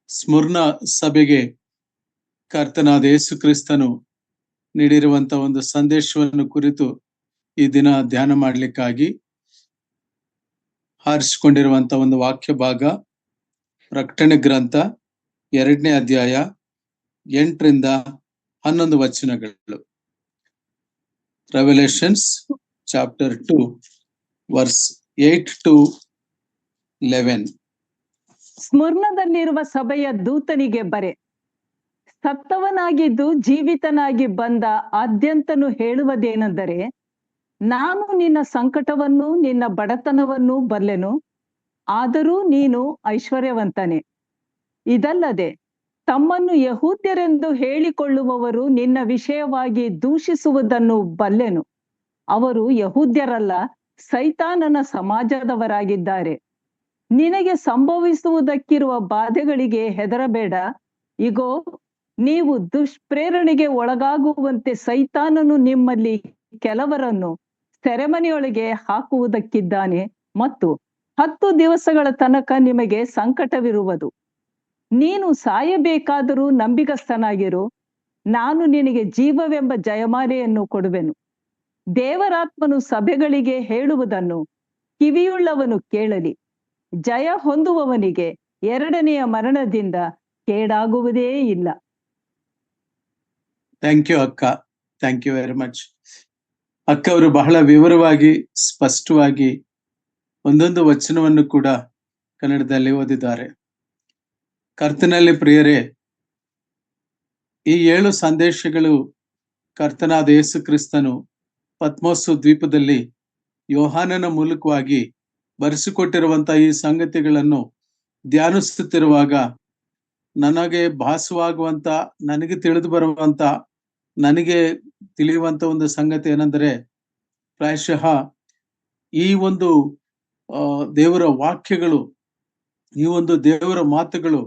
ಸ್ಮುರ್ನ ಸಭೆಗೆ ಕರ್ತನಾದ ಯೇಸು ಕ್ರಿಸ್ತನು ನೀಡಿರುವಂತ ಒಂದು ಸಂದೇಶವನ್ನು ಕುರಿತು ಈ ದಿನ ಧ್ಯಾನ ಮಾಡಲಿಕ್ಕಾಗಿ ಆರಿಸಿಕೊಂಡಿರುವಂತ ಒಂದು ವಾಕ್ಯ ಭಾಗ ಪ್ರಕಟಣೆ ಗ್ರಂಥ 2ನೇ ಅಧ್ಯಾಯ 8ರಿಂದ 11 ವಚನಗಳು. Revelations chapter 2 verse 8 to 11. ಸ್ಮುರ್ನದಲ್ಲಿರುವ ಸಭೆಯ ದೂತನಿಗೆ ಬರೆ. ಸತ್ತವನಾಗಿದ್ದು ಜೀವಿತನಾಗಿ ಬಂದ ಆದ್ಯಂತನು ಹೇಳುವುದೇನೆಂದರೆ, ನಾನು ನಿನ್ನ ಸಂಕಟವನ್ನು ನಿನ್ನ ಬಡತನವನ್ನು ಬಲ್ಲೆನು, ಆದರೂ ನೀನು ಐಶ್ವರ್ಯವಂತನೇ. ಇದಲ್ಲದೆ ತಮ್ಮನ್ನು ಯಹೂದ್ಯರೆಂದು ಹೇಳಿಕೊಳ್ಳುವವರು ನಿನ್ನ ವಿಷಯವಾಗಿ ದೂಷಿಸುವುದನ್ನು ಬಲ್ಲೆನು. ಅವರು ಯಹೂದ್ಯರಲ್ಲ, ಸೈತಾನನ ಸಮಾಜದವರಾಗಿದ್ದಾರೆ. ನಿನಗೆ ಸಂಭವಿಸುವುದಕ್ಕಿರುವ ಬಾಧೆಗಳಿಗೆ ಹೆದರಬೇಡ. ಇಗೋ, ನೀವು ದುಷ್ಪ್ರೇರಣೆಗೆ ಒಳಗಾಗುವಂತೆ ಸೈತಾನನು ನಿಮ್ಮಲ್ಲಿ ಕೆಲವರನ್ನು ಸೆರೆಮನೆಯೊಳಗೆ ಹಾಕುವುದಕ್ಕಿದ್ದಾನೆ ಮತ್ತು 10 ದಿವಸಗಳ ತನಕ ನಿಮಗೆ ಸಂಕಟವಿರುವುದು. ನೀನು ಸಾಯಬೇಕಾದರೂ ನಂಬಿಗಸ್ತನಾಗಿರು, ನಾನು ನಿನಗೆ ಜೀವವೆಂಬ ಜಯಮಾಲೆಯನ್ನು ಕೊಡುವೆನು. ದೇವರಾತ್ಮನು ಸಭೆಗಳಿಗೆ ಹೇಳುವುದನ್ನು ಕಿವಿಯುಳ್ಳವನು ಕೇಳಲಿ. ಜಯ ಹೊಂದುವವನಿಗೆ 2ನೆಯ ಮರಣದಿಂದ ಕೇಡಾಗುವುದೇ ಇಲ್ಲ. ಥ್ಯಾಂಕ್ ಯು ಅಕ್ಕ, ಥ್ಯಾಂಕ್ ಯು ವೆರಿ ಮಚ್. ಅಕ್ಕ ಅವರು ಬಹಳ ವಿವರವಾಗಿ ಸ್ಪಷ್ಟವಾಗಿ ಒಂದೊಂದು ವಚನವನ್ನು ಕೂಡ ಕನ್ನಡದಲ್ಲಿ ಓದಿದ್ದಾರೆ. ಕರ್ತನಲ್ಲಿ ಪ್ರಿಯರೇ, ಈ 7 ಸಂದೇಶಗಳು ಕರ್ತನಾದ ಯೇಸು ಕ್ರಿಸ್ತನು ಪತ್ಮೋಸ್ ದ್ವೀಪದಲ್ಲಿ ಯೋಹಾನನ ಮೂಲಕವಾಗಿ ಬರೆಸಿಕೊಟ್ಟಿರುವಂತಹ ಈ ಸಂಗತಿಗಳನ್ನು ಧ್ಯಾನಿಸುತ್ತಿರುವಾಗ ನನಗೆ ಭಾಸವಾಗುವಂತ, ನನಗೆ ತಿಳಿದು ಬರುವಂತ, ನನಗೆ ತಿಳಿಯುವಂತ ಒಂದು ಸಂಗತಿ ಏನೆಂದರೆ, ಪ್ರಾಯಶಃ ಈ ಒಂದು ದೇವರ ವಾಕ್ಯಗಳು, ಈ ಒಂದು ದೇವರ ಮಾತುಗಳು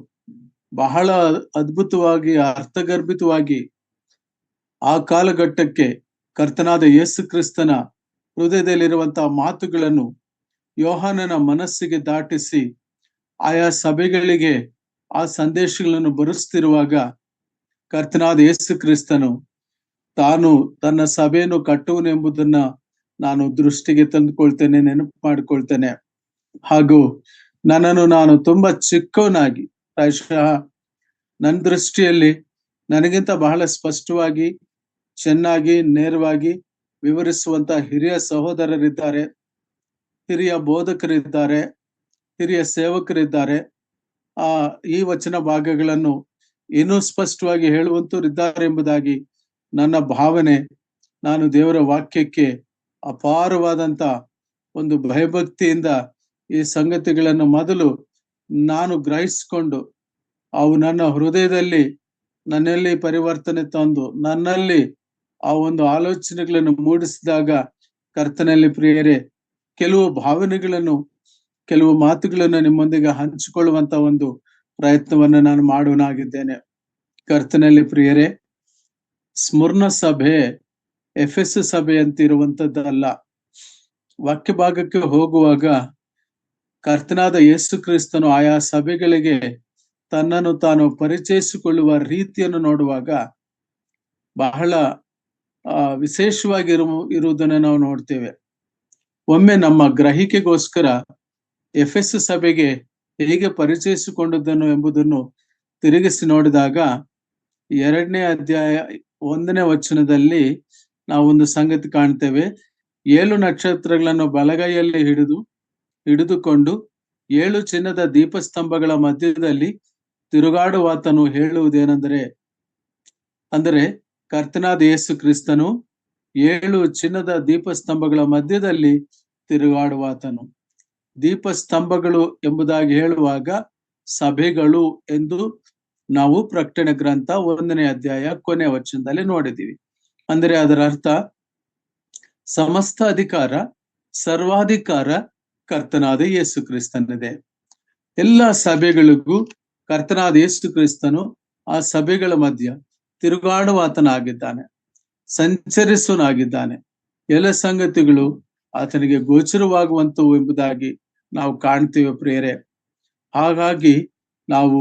ಬಹಳ ಅದ್ಭುತವಾಗಿ, ಅರ್ಥಗರ್ಭಿತವಾಗಿ ಆ ಕಾಲಘಟ್ಟಕ್ಕೆ ಕರ್ತನಾದ ಯೇಸು ಕ್ರಿಸ್ತನ ಹೃದಯದಲ್ಲಿರುವಂತಹ ಮಾತುಗಳನ್ನು ಯೋಹಾನನ ಮನಸ್ಸಿಗೆ ದಾಟಿಸಿ ಆಯಾ ಸಭೆಗಳಿಗೆ ಆ ಸಂದೇಶಗಳನ್ನು ಬರೆಸ್ತಿರುವಾಗ ಕರ್ತನಾದ ಯೇಸು ಕ್ರಿಸ್ತನು ತಾನು ತನ್ನ ಸಭೆಯನ್ನು ಕಟ್ಟುವನು ಎಂಬುದನ್ನ ನಾನು ದೃಷ್ಟಿಗೆ ತಂದುಕೊಳ್ತೇನೆ, ನೆನಪು ಮಾಡಿಕೊಳ್ತೇನೆ. ಹಾಗೂ ನನ್ನನ್ನು ನಾನು ತುಂಬಾ ಚಿಕ್ಕವನಾಗಿ, ಪ್ರಾಯಶಃ ನನ್ನ ದೃಷ್ಟಿಯಲ್ಲಿ ನನಗಿಂತ ಬಹಳ ಸ್ಪಷ್ಟವಾಗಿ, ಚೆನ್ನಾಗಿ, ನೇರವಾಗಿ ವಿವರಿಸುವಂತ ಹಿರಿಯ ಸಹೋದರರಿದ್ದಾರೆ, ಹಿರಿಯ ಬೋಧಕರಿದ್ದಾರೆ, ಹಿರಿಯ ಸೇವಕರಿದ್ದಾರೆ. ಈ ವಚನ ಭಾಗಗಳನ್ನು ಇನ್ನೂ ಸ್ಪಷ್ಟವಾಗಿ ಹೇಳುವಂತವರಿದ್ದಾರೆ ಎಂಬುದಾಗಿ ನನ್ನ ಭಾವನೆ. ನಾನು ದೇವರ ವಾಕ್ಯಕ್ಕೆ ಅಪಾರವಾದಂತ ಒಂದು ಭಯಭಕ್ತಿಯಿಂದ ಈ ಸಂಗತಿಗಳನ್ನು ಮೊದಲು ನಾನು ಗ್ರಹಿಸಿಕೊಂಡು ಅವು ನನ್ನ ಹೃದಯದಲ್ಲಿ, ನನ್ನಲ್ಲಿ ಪರಿವರ್ತನೆ ತಂದು ನನ್ನಲ್ಲಿ ಆ ಒಂದು ಆಲೋಚನೆಗಳನ್ನು ಮೂಡಿಸಿದಾಗ ಕರ್ತನಲ್ಲಿ ಪ್ರಿಯರೇ, ಕೆಲವು ಭಾವನೆಗಳನ್ನು, ಕೆಲವು ಮಾತುಗಳನ್ನು ನಿಮ್ಮೊಂದಿಗೆ ಹಂಚಿಕೊಳ್ಳುವಂತ ಒಂದು ಪ್ರಯತ್ನವನ್ನು ನಾನು ಮಾಡುವನಾಗಿದ್ದೇನೆ. ಕರ್ತನಲ್ಲಿ ಪ್ರಿಯರೇ, ಸ್ಮುರ್ನ ಸಭೆ ಎಫೆಸ್ ಸಭೆ ಅಂತ ಇರುವಂತದ್ದಲ್ಲ. ವಾಕ್ಯ ಭಾಗಕ್ಕೆ ಹೋಗುವಾಗ ಕರ್ತನಾದ ಯೇಸು ಕ್ರಿಸ್ತನು ಆಯಾ ಸಭೆಗಳಿಗೆ ತನ್ನನ್ನು ತಾನು ಪರಿಚಯಿಸಿಕೊಳ್ಳುವ ರೀತಿಯನ್ನು ನೋಡುವಾಗ ಬಹಳ ವಿಶೇಷವಾಗಿ ಇರುವುದನ್ನು ನಾವು ನೋಡ್ತೇವೆ. ಒಮ್ಮೆ ನಮ್ಮ ಗ್ರಹಿಕೆಗೋಸ್ಕರ ಎಫೆಸ್ ಸಭೆಗೆ ಹೇಗೆ ಪರಿಚಯಿಸಿಕೊಂಡದ್ದನ್ನು ಎಂಬುದನ್ನು ತಿರುಗಿಸಿ ನೋಡಿದಾಗ 2ನೇ ಅಧ್ಯಾಯ 1ನೇ ವಚನದಲ್ಲಿ ನಾವೊಂದು ಸಂಗತಿ ಕಾಣ್ತೇವೆ. 7 ನಕ್ಷತ್ರಗಳನ್ನು ಬಲಗೈಯಲ್ಲಿ ಹಿಡಿದುಕೊಂಡು 7 ಚಿನ್ನದ ದೀಪಸ್ತಂಭಗಳ ಮಧ್ಯದಲ್ಲಿ ತಿರುಗಾಡುವಾತನು ಹೇಳುವುದೇನೆಂದರೆ, ಅಂದರೆ ಕರ್ತನಾದ ಯೇಸು ಕ್ರಿಸ್ತನು 7 ಚಿನ್ನದ ದೀಪಸ್ತಂಭಗಳ ಮಧ್ಯದಲ್ಲಿ ತಿರುಗಾಡುವಾತನು. ದೀಪಸ್ತಂಭಗಳು ಎಂಬುದಾಗಿ ಹೇಳುವಾಗ ಸಭೆಗಳು ಎಂದು ನಾವು ಪ್ರಕಟಣೆ ಗ್ರಂಥ 1ನೇ ಅಧ್ಯಾಯ ಕೊನೆ ವಚನದಲ್ಲಿ ನೋಡಿದ್ದೀವಿ. ಅಂದ್ರೆ ಅದರ ಅರ್ಥ ಸಮಸ್ತ ಅಧಿಕಾರ, ಸರ್ವಾಧಿಕಾರ ಕರ್ತನಾದ ಯೇಸು ಕ್ರಿಸ್ತನಿದೆ. ಎಲ್ಲ ಸಭೆಗಳಿಗೂ ಕರ್ತನಾದ ಯೇಸು ಕ್ರಿಸ್ತನು ಆ ಸಭೆಗಳ ಮಧ್ಯ ತಿರುಗಾಡುವಾತನಾಗಿದ್ದಾನೆ, ಸಂಚರಿಸುವನಾಗಿದ್ದಾನೆ. ಎಲ್ಲ ಸಂಗತಿಗಳು ಆತನಿಗೆ ಗೋಚರವಾಗುವಂತವು ಎಂಬುದಾಗಿ ನಾವು ಕಾಣ್ತೇವೆ ಪ್ರಿಯರೇ. ಹಾಗಾಗಿ ನಾವು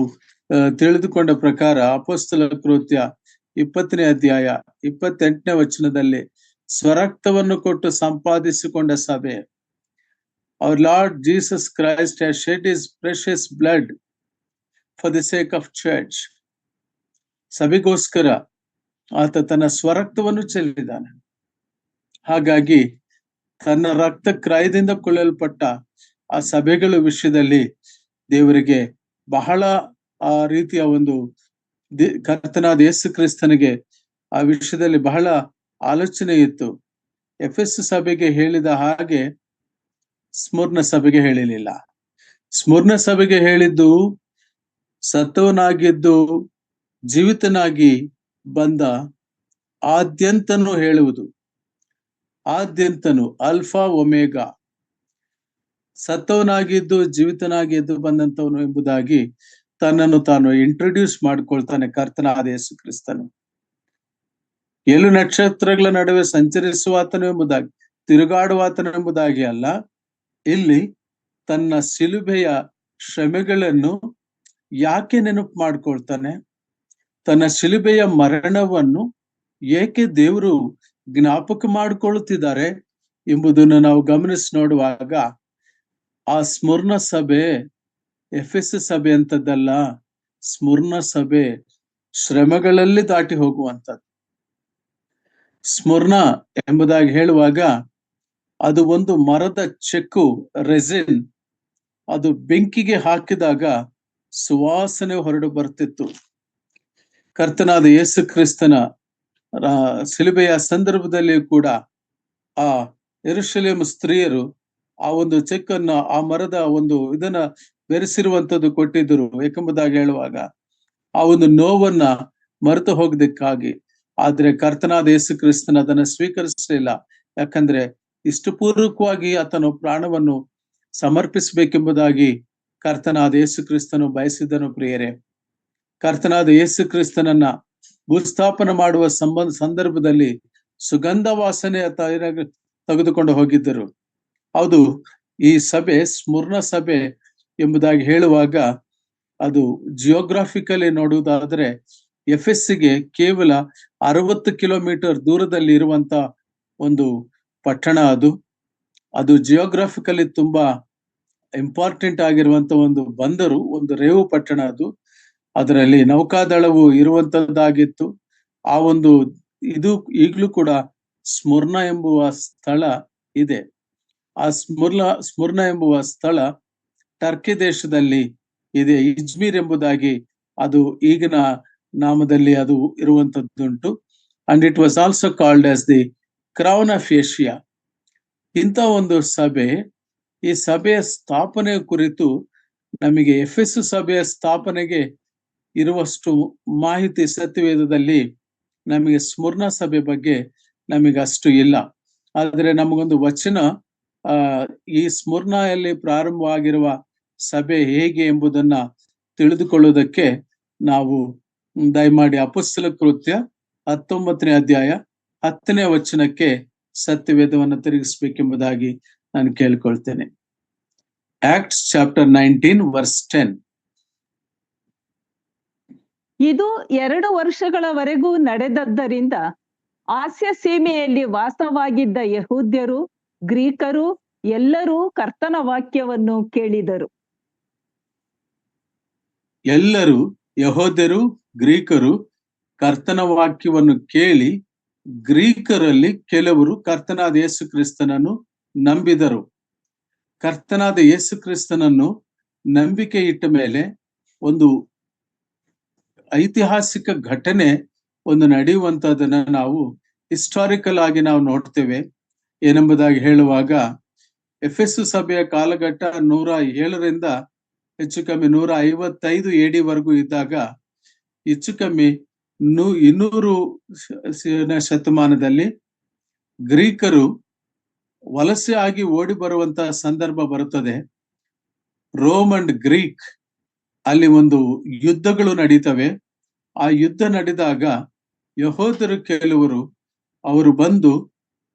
ತಿಳಿದುಕೊಂಡ ಪ್ರಕಾರ ಅಪೊಸ್ತಲ ಕೃತ್ಯ 20ನೇ ಅಧ್ಯಾಯ 28ನೇ ವಚನದಲ್ಲಿ ಸ್ವರಕ್ತವನ್ನು ಕೊಟ್ಟು ಸಂಪಾದಿಸಿಕೊಂಡ ಸಭೆ, our Lord Jesus Christ has shed his precious blood for the sake of church. ಸಭೆಗೋಸ್ಕರ ಆತ ತನ್ನ ಸ್ವರಕ್ತವನ್ನು ಚೆಲ್ಲಿದ್ದಾನೆ. ಹಾಗಾಗಿ ತನ್ನ ರಕ್ತ ಕ್ರಯದಿಂದ ಕೊಳ್ಳಲ್ಪಟ್ಟ ಆ ಸಭೆಗಳ ವಿಷಯದಲ್ಲಿ ದೇವರಿಗೆ ಬಹಳ ಆ ರೀತಿಯ ಒಂದು ಕರ್ತನಾದ ಯೇಸು ಕ್ರಿಸ್ತನಿಗೆ ಆ ವಿಷಯದಲ್ಲಿ ಬಹಳ ಆಲೋಚನೆ ಇತ್ತು. ಎಫೆಸ್ ಸಭೆಗೆ ಹೇಳಿದ ಹಾಗೆ ಸ್ಮುರ್ನ ಸಭೆಗೆ ಹೇಳಿಲಿಲ್ಲ. ಸ್ಮುರ್ನ ಸಭೆಗೆ ಹೇಳಿದ್ದು ಸತ್ತವನಾಗಿದ್ದು ಜೀವಿತನಾಗಿ ಬಂದ ಆದ್ಯಂತನು ಹೇಳುವುದು. ಆದ್ಯಂತನು, ಅಲ್ಫಾ ಒಮೇಗಾ, ಸತ್ತವನಾಗಿದ್ದು ಜೀವಿತನಾಗಿ ಎದ್ದು ಬಂದಂತವನು ಎಂಬುದಾಗಿ ತನ್ನನ್ನು ತಾನು ಇಂಟ್ರೊಡ್ಯೂಸ್ ಮಾಡಿಕೊಳ್ತಾನೆ ಕರ್ತನಾದ ಯೇಸು ಕ್ರಿಸ್ತನು. 7 ನಕ್ಷತ್ರಗಳ ನಡುವೆ ಸಂಚರಿಸುವಾತನು ಎಂಬುದಾಗಿ, ತಿರುಗಾಡುವಾತನು ಎಂಬುದಾಗಿ ಅಲ್ಲ, ಇಲ್ಲಿ ತನ್ನ ಶಿಲುಬೆಯ ಶ್ರಮೆಗಳನ್ನು ಯಾಕೆ ನೆನಪು ಮಾಡ್ಕೊಳ್ತಾನೆ, ತನ್ನ ಶಿಲುಬೆಯ ಮರಣವನ್ನು ಏಕೆ ದೇವರು ಜ್ಞಾಪಕ ಮಾಡಿಕೊಳ್ಳುತ್ತಿದ್ದಾರೆ ಎಂಬುದನ್ನು ನಾವು ಗಮನಿಸಿ ನೋಡುವಾಗ, ಆ ಸ್ಮುರ್ನ ಸಭೆ ಎಫೆಸ್ ಸಭೆ ಅಂತದ್ದಲ್ಲ. ಸ್ಮುರ್ನ ಸಭೆ ಶ್ರಮೆಗಳಲ್ಲಿ ದಾಟಿ ಹೋಗುವಂಥದ್ದು. ಸ್ಮುರ್ನ ಎಂಬುದಾಗಿ ಹೇಳುವಾಗ ಅದು ಒಂದು ಮರದ ಚೆಕ್ಕು, ರೆಸಿನ್. ಅದು ಬೆಂಕಿಗೆ ಹಾಕಿದಾಗ ಸುವಾಸನೆ ಹೊರಡು ಬರ್ತಿತ್ತು. ಕರ್ತನಾದ ಯೇಸು ಕ್ರಿಸ್ತನ ಶಿಲುಬೆಯ ಸಂದರ್ಭದಲ್ಲಿ ಕೂಡ ಆ ಯೆರೂಸಲೇಮ್ ಸ್ತ್ರೀಯರು ಆ ಒಂದು ಚೆಕ್ಕನ್ನ, ಆ ಮರದ ಒಂದು ಇದನ್ನ ಬೆರೆಸಿರುವಂತದ್ದು ಕೊಟ್ಟಿದ್ರು ಏಕೆಂಬುದಾಗಿ ಹೇಳುವಾಗ ಆ ಒಂದು ನೋವನ್ನ ಮರೆತು ಹೋಗದಕ್ಕಾಗಿ. ಆದ್ರೆ ಕರ್ತನಾದ ಯೇಸು ಕ್ರಿಸ್ತನ ಅದನ್ನ ಸ್ವೀಕರಿಸಲಿಲ್ಲ. ಯಾಕಂದ್ರೆ ಇಷ್ಟು ಪೂರ್ವಕವಾಗಿ ಆತನು ಪ್ರಾಣವನ್ನು ಸಮರ್ಪಿಸಬೇಕೆಂಬುದಾಗಿ ಕರ್ತನಾದ ಯೇಸು ಕ್ರಿಸ್ತನು ಬಯಸಿದನು. ಪ್ರಿಯರೇ, ಕರ್ತನಾದ ಯೇಸು ಕ್ರಿಸ್ತನನ್ನ ಭೂಸ್ಥಾಪನ ಮಾಡುವ ಸಂದರ್ಭದಲ್ಲಿ ಸುಗಂಧ ವಾಸನೆ ತೆಗೆದುಕೊಂಡು ಹೋಗಿದ್ದರು. ಹೌದು, ಈ ಸಭೆ ಸ್ಮುರ್ನ ಸಭೆ ಎಂಬುದಾಗಿ ಹೇಳುವಾಗ ಅದು ಜಿಯೋಗ್ರಾಫಿಕಲಿ ನೋಡುವುದಾದ್ರೆ ಎಫೆಸ್ಸಿಗೆ ಕೇವಲ 60 ಕಿಲೋಮೀಟರ್ ದೂರದಲ್ಲಿ ಇರುವಂತ ಒಂದು ಪಟ್ಟಣ. ಅದು ಜಿಯೋಗ್ರಾಫಿಕಲಿ ತುಂಬಾ ಇಂಪಾರ್ಟೆಂಟ್ ಆಗಿರುವಂತ ಒಂದು ಬಂದರು, ಒಂದು ರೇವು ಪಟ್ಟಣ. ಅದರಲ್ಲಿ ನೌಕಾದಳವು ಇರುವಂತದ್ದಾಗಿತ್ತು. ಆ ಒಂದು ಇದು ಈಗಲೂ ಕೂಡ ಸ್ಮುರ್ನ ಎಂಬುವ ಸ್ಥಳ ಇದೆ. ಆ ಸ್ಮುರ್ನ ಎಂಬುವ ಸ್ಥಳ ಟರ್ಕಿ ದೇಶದಲ್ಲಿ ಇದೆ. ಇಜ್ಮೀರ್ ಎಂಬುದಾಗಿ ಅದು ಈಗಿನ ನಾಮದಲ್ಲಿ ಅದು ಇರುವಂತದ್ದುಂಟು. And it was also called as the crown of Asia. ಇಂಥ ಒಂದು ಸಭೆ, ಈ ಸಭೆಯ ಸ್ಥಾಪನೆ ಕುರಿತು ನಮಗೆ ಎಫೆಸ್ ಸಭೆಯ ಸ್ಥಾಪನೆಗೆ ಇರುವಷ್ಟು ಮಾಹಿತಿ ಸತ್ಯವೇದದಲ್ಲಿ ನಮಗೆ ಸ್ಮುರ್ನ ಸಭೆ ಬಗ್ಗೆ ನಮಗೆ ಅಷ್ಟು ಇಲ್ಲ. ಆದ್ರೆ ನಮಗೊಂದು ವಚನ ಈ ಸ್ಮುರ್ನಲ್ಲಿ ಪ್ರಾರಂಭವಾಗಿರುವ ಸಭೆ ಹೇಗೆ ಎಂಬುದನ್ನ ತಿಳಿದುಕೊಳ್ಳುವುದಕ್ಕೆ ನಾವು ದಯಮಾಡಿ ಅಪೊಸ್ತಲ ಕೃತ್ಯ 19ನೇ ಅಧ್ಯಾಯ 10ನೇ ವಚನಕ್ಕೆ ಸತ್ಯವೇದವನ್ನು ತಿರುಗಿಸ್ಬೇಕೆಂಬುದಾಗಿ ನಾನು ಕೇಳ್ಕೊಳ್ತೇನೆ. Acts chapter 19 verse 10. ಇದು 2 ವರ್ಷಗಳವರೆಗೂ ನಡೆದದ್ದರಿಂದ ಆಸ್ಯ ಸೀಮೆಯಲ್ಲಿ ವಾಸವಾಗಿದ್ದ ಯಹೂದ್ಯರು, ಗ್ರೀಕರು ಎಲ್ಲರೂ ಕರ್ತನ ವಾಕ್ಯವನ್ನು ಕೇಳಿದರು. ಎಲ್ಲರೂ, ಯಹೂದ್ಯರು, ಗ್ರೀಕರು ಕರ್ತನ ವಾಕ್ಯವನ್ನು ಕೇಳಿ, ಗ್ರೀಕರಲ್ಲಿ ಕೆಲವರು ಕರ್ತನಾದ ಯೇಸು ಕ್ರಿಸ್ತನನ್ನು ನಂಬಿದರು. ಕರ್ತನಾದ ಯೇಸು ಕ್ರಿಸ್ತನನ್ನು ನಂಬಿಕೆ ಇಟ್ಟ ಮೇಲೆ ಒಂದು ಐತಿಹಾಸಿಕ ಘಟನೆ ಒಂದು ನಡೆಯುವಂತದನ್ನ ನಾವು ಹಿಸ್ಟಾರಿಕಲ್ ಆಗಿ ನಾವು ನೋಡ್ತೇವೆ. ಏನೆಂಬುದಾಗಿ ಹೇಳುವಾಗ, ಎಫೆಸ್ ಸಭೆಯ ಕಾಲಘಟ್ಟ 107ರಿಂದ ಹೆಚ್ಚು ಕಮ್ಮಿ 155 AD ವರೆಗೂ ಇದ್ದಾಗ, ಹೆಚ್ಚು ಕಮ್ಮಿ 200ನೇ ಶತಮಾನದಲ್ಲಿ ಗ್ರೀಕರು ವಲಸೆ ಆಗಿ ಓಡಿ ಬರುವಂತಹ ಸಂದರ್ಭ ಬರುತ್ತದೆ. ರೋಮ್ ಅಂಡ್ ಗ್ರೀಕ್ ಅಲ್ಲಿ ಒಂದು ಯುದ್ಧಗಳು ನಡೀತವೆ. ಆ ಯುದ್ಧ ನಡೆದಾಗ ಯಹೂದ್ಯರು ಕೆಲವರು ಅವರು ಬಂದು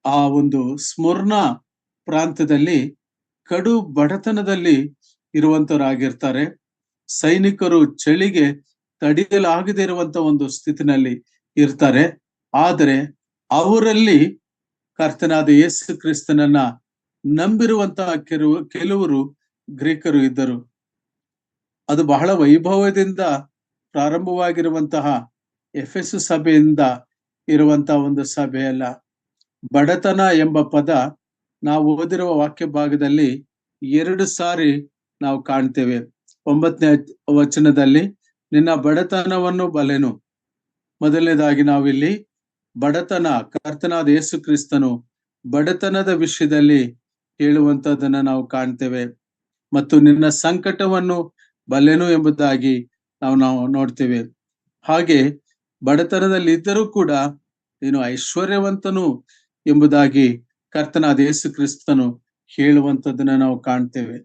ಆ ಒಂದು ಸ್ಮುರ್ನ ಪ್ರಾಂತ್ಯದಲ್ಲಿ ಕಡು ಬಡತನದಲ್ಲಿ ಇರುವಂತವರಾಗಿರ್ತಾರೆ. ಸೈನಿಕರು ಚಳಿಗೆ ತಡೆಯಲಾಗದೇ ಇರುವಂತ ಒಂದು ಸ್ಥಿತಿನಲ್ಲಿ ಇರ್ತಾರೆ. ಆದರೆ ಅವರಲ್ಲಿ ಕರ್ತನಾದ ಯೇಸು ಕ್ರಿಸ್ತನನ್ನ ನಂಬಿರುವಂತಹ ಕೆಲವರು ಗ್ರೀಕರು ಇದ್ದರು. ಅದು ಬಹಳ ವೈಭವದಿಂದ ಪ್ರಾರಂಭವಾಗಿರುವಂತಹ ಎಫೆಸು ಸಭೆಯಿಂದ ಇರುವಂತಹ ಒಂದು ಸಭೆಯಲ್ಲ. ಬಡತನ ಎಂಬ ಪದ ನಾವು ಓದಿರುವ ವಾಕ್ಯ ಭಾಗದಲ್ಲಿ 2 ಸಾರಿ ನಾವು ಕಾಣ್ತೇವೆ. 9ನೇ ವಚನದಲ್ಲಿ ನಿನ್ನ ಬಡತನವನ್ನು ಬಲ್ಲೆನು. ಮೊದಲನೇದಾಗಿ ನಾವಿಲ್ಲಿ ಬಡತನ, ಕರ್ತನಾದ ಯೇಸು ಕ್ರಿಸ್ತನು ಬಡತನದ ವಿಷಯದಲ್ಲಿ ಹೇಳುವಂತದನ್ನ ನಾವು ಕಾಣ್ತೇವೆ. ಮತ್ತು ನಿನ್ನ ಸಂಕಟವನ್ನು ಬಲ್ಲೆನು ಎಂಬುದಾಗಿ ನಾವು ನೋಡ್ತೇವೆ. ಹಾಗೆ ಬಡತನದಲ್ಲಿ ಇದ್ದರೂ ಕೂಡ ನೀನು ಐಶ್ವರ್ಯವಂತನು ಎಂಬುದಾಗಿ ಕರ್ತನಾದ ಯೇಸು ಕ್ರಿಸ್ತನು ಹೇಳುವಂತದನ್ನ ನಾವು ಕಾಣ್ತೇವೆ.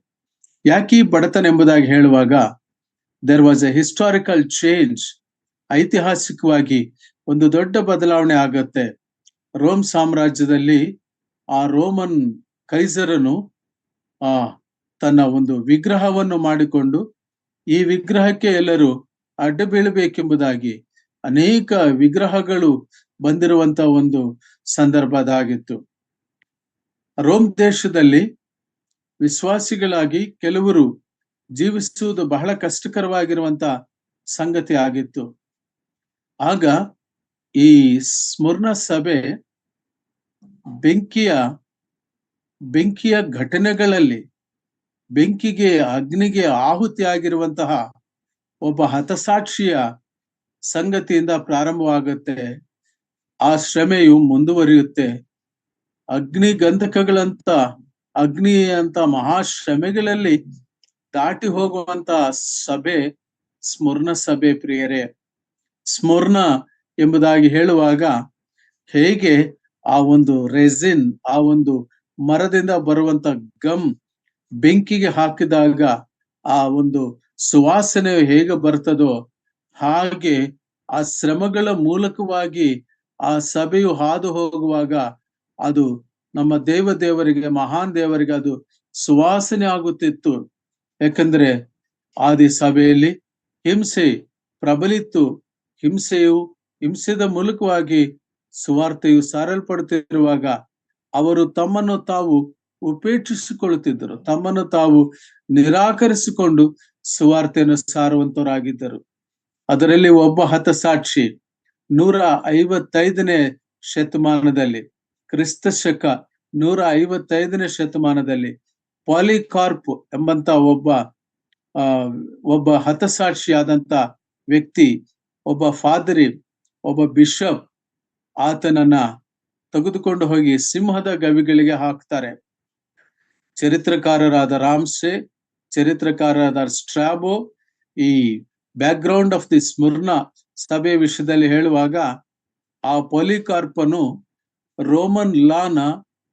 ಯಾಕೆ ಈ ಬಡತನ ಎಂಬುದಾಗಿ ಹೇಳುವಾಗ there was a historical change. ಐತಿಹಾಸಿಕವಾಗಿ ಒಂದು ದೊಡ್ಡ ಬದಲಾವಣೆ ಆಗತ್ತೆ. ರೋಮ್ ಸಾಮ್ರಾಜ್ಯದಲ್ಲಿ ಆ ರೋಮನ್ ಕೈಸರನು ತನ್ನ ಒಂದು ವಿಗ್ರಹವನ್ನು ಮಾಡಿಕೊಂಡು ಈ ವಿಗ್ರಹಕ್ಕೆ ಎಲ್ಲರೂ ಅಡ್ಡ ಬೀಳಬೇಕೆಂಬುದಾಗಿ ಅನೇಕ ವಿಗ್ರಹಗಳು ಬಂದಿರುವಂತ ಒಂದು ಸಂದರ್ಭ ಅದಾಗಿತ್ತು. ರೋಮ್ ದೇಶದಲ್ಲಿ ವಿಶ್ವಾಸಿಗಳಾಗಿ ಕೆಲವರು ಜೀವಿಸುವುದು ಬಹಳ ಕಷ್ಟಕರವಾಗಿರುವಂತ ಸಂಗತಿ ಆಗಿತ್ತು. ಆಗ ಈ ಸ್ಮುರ್ನ ಸಭೆ ಬೆಂಕಿಯ ಘಟನೆಗಳಲ್ಲಿ ಬೆಂಕಿಗೆ ಅಗ್ನಿಗೆ ಆಹುತಿಯಾಗಿರುವಂತಹ ಒಬ್ಬ ಹತಸಾಕ್ಷಿಯ ಸಂಗತಿಯಿಂದ ಪ್ರಾರಂಭವಾಗುತ್ತೆ. ಆ ಶ್ರಮೆಯು ಮುಂದುವರಿಯುತ್ತೆ. ಅಗ್ನಿ ಅಂತ ಮಹಾಶ್ರಮೆಗಳಲ್ಲಿ ದಾಟಿ ಹೋಗುವಂತ ಸಭೆ ಸ್ಮುರ್ನ ಸಭೆ. ಪ್ರಿಯರೇ, ಸ್ಮುರ್ನ ಎಂಬುದಾಗಿ ಹೇಳುವಾಗ ಹೇಗೆ ಆ ಒಂದು ರೆಸಿನ್, ಆ ಒಂದು ಮರದಿಂದ ಬರುವಂತ ಗಮ್ ಬೆಂಕಿಗೆ ಹಾಕಿದಾಗ ಆ ಒಂದು ಸುವಾಸನೆ ಹೇಗೆ ಬರ್ತದೋ ಹಾಗೆ ಆ ಶ್ರಮಗಳ ಮೂಲಕವಾಗಿ ಆ ಸಭೆಯು ಹಾದು ಹೋಗುವಾಗ ಅದು ನಮ್ಮ ದೇವರಿಗೆ, ಮಹಾನ್ ದೇವರಿಗೆ ಅದು ಸುವಾಸನೆ ಆಗುತ್ತಿತ್ತು. ಯಾಕಂದ್ರೆ ಆದಿ ಸಭೆಯಲ್ಲಿ ಹಿಂಸೆ ಪ್ರಬಲಿತ್ತು. ಹಿಂಸೆದ ಮೂಲಕವಾಗಿ ಸುವಾರ್ತೆಯು ಸಾರಲ್ಪಡುತ್ತಿರುವಾಗ ಅವರು ತಮ್ಮನ್ನು ತಾವು ಉಪೇಕ್ಷಿಸಿಕೊಳ್ಳುತ್ತಿದ್ದರು. ತಮ್ಮನ್ನು ತಾವು ನಿರಾಕರಿಸಿಕೊಂಡು ಸುವಾರ್ತೆಯನ್ನು ಸಾರುವಂತವರಾಗಿದ್ದರು. ಅದರಲ್ಲಿ ಒಬ್ಬ ಹತಸಾಕ್ಷಿ 155ನೇ ಶತಮಾನದಲ್ಲಿ, ಕ್ರಿಸ್ತ ಶಕ 155ನೇ ಶತಮಾನದಲ್ಲಿ ಪಾಲಿಕಾರ್ಪ್ ಎಂಬಂತ ಒಬ್ಬ ಹತಸಾಕ್ಷಿಯಾದಂತ ವ್ಯಕ್ತಿ, ಒಬ್ಬ ಫಾದರಿ, ಒಬ್ಬ ಬಿಷಪ್, ಆತನನ್ನ ತೆಗೆದುಕೊಂಡು ಹೋಗಿ ಸಿಂಹದ ಗವಿಗಳಿಗೆ ಹಾಕ್ತಾರೆ. ಚರಿತ್ರಕಾರರಾದ ರಾಮ್ಸೆ, ಚರಿತ್ರಕಾರರಾದ ಸ್ಟ್ರಾಬೋ ಈ ಬ್ಯಾಕ್ ಗ್ರೌಂಡ್ ಆಫ್ ದಿ ಸ್ಮುರ್ನ ಸಭೆ ವಿಷಯದಲ್ಲಿ ಹೇಳುವಾಗ ಆ ಪಾಲಿಕಾರ್ಪನು ರೋಮನ್ ಲಾನ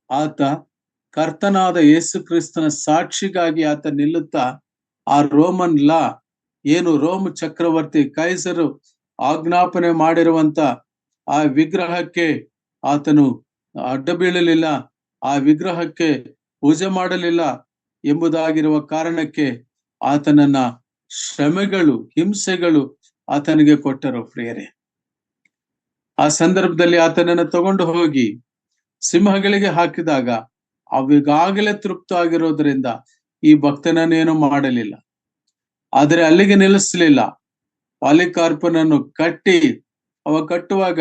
ಆತ ಕರ್ತನಾದ ಯೇಸು ಕ್ರಿಸ್ತನ ಸಾಕ್ಷಿಗಾಗಿ ಆತ ನಿಲ್ಲುತ್ತಾ ಆ ರೋಮನ್ ಲಾ ಏನು ರೋಮ್ ಚಕ್ರವರ್ತಿ ಕೈಸರು ಆಜ್ಞಾಪನೆ ಮಾಡಿರುವಂತ ಆ ವಿಗ್ರಹಕ್ಕೆ ಆತನು ಅಡ್ಡ ಬೀಳಲಿಲ್ಲ, ಆ ವಿಗ್ರಹಕ್ಕೆ ಪೂಜೆ ಮಾಡಲಿಲ್ಲ ಎಂಬುದಾಗಿರುವ ಕಾರಣಕ್ಕೆ ಆತನನ್ನ ಶ್ರಮೆಗಳು, ಹಿಂಸೆಗಳು ಆತನಿಗೆ ಕೊಟ್ಟರು. ಪ್ರಿಯರೇ, ಆ ಸಂದರ್ಭದಲ್ಲಿ ಆತನನ್ನ ತಗೊಂಡು ಹೋಗಿ ಸಿಂಹಗಳಿಗೆ ಹಾಕಿದಾಗ ಅವಿಗಾಗಲೇ ತೃಪ್ತ ಆಗಿರೋದ್ರಿಂದ ಈ ಭಕ್ತನನ್ನೇನು ಮಾಡಲಿಲ್ಲ. ಆದರೆ ಅಲ್ಲಿಗೆ ನಿಲ್ಲಿಸಲಿಲ್ಲ. ಪಾಲಿಕಾರ್ಪನನ್ನು ಕಟ್ಟುವಾಗ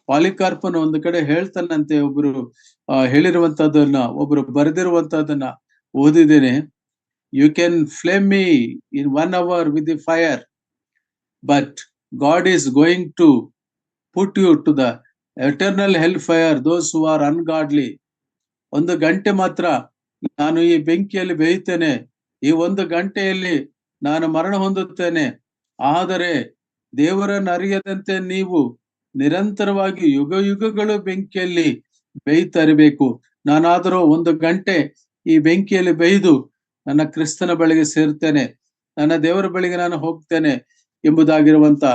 ಪಾಲಿಕಾರ್ಪನ ಒಂದು ಕಡೆ ಹೇಳ್ತಾನಂತೆ, ಒಬ್ರು ಒಬ್ರು ಬರೆದಿರುವಂತದನ್ನ ಓದಿದ್ದೇನೆ. You can flame me in 1 hour with the fire, but God is going to put you to the eternal hellfire, those who are ungodly. 1 ಗಂಟೆ ಮಾತ್ರ ನಾನು ಈ ಬೆಂಕಿಯಲ್ಲಿ ಬೇಯುತ್ತೇನೆ, ಈ 1 ಗಂಟೆಯಲ್ಲಿ ನಾನು ಮರಣ ಹೊಂದುತ್ತೇನೆ. ಆದರೆ ದೇವರನ್ನು ಅರಿಯದಂತೆ ನೀವು ನಿರಂತರವಾಗಿ ಯುಗಗಳು ಬೆಂಕಿಯಲ್ಲಿ ಬೇಯ್ತಾ ಇರಬೇಕು. ನಾನಾದರೂ 1 ಗಂಟೆ ಈ ಬೆಂಕಿಯಲ್ಲಿ ಬೇಯ್ದು ನನ್ನ ಕ್ರಿಸ್ತನ ಬಳಿಗೆ ಸೇರ್ತೇನೆ, ನನ್ನ ದೇವರ ಬಳಿಗೆ ನಾನು ಹೋಗ್ತೇನೆ ಎಂಬುದಾಗಿರುವಂತ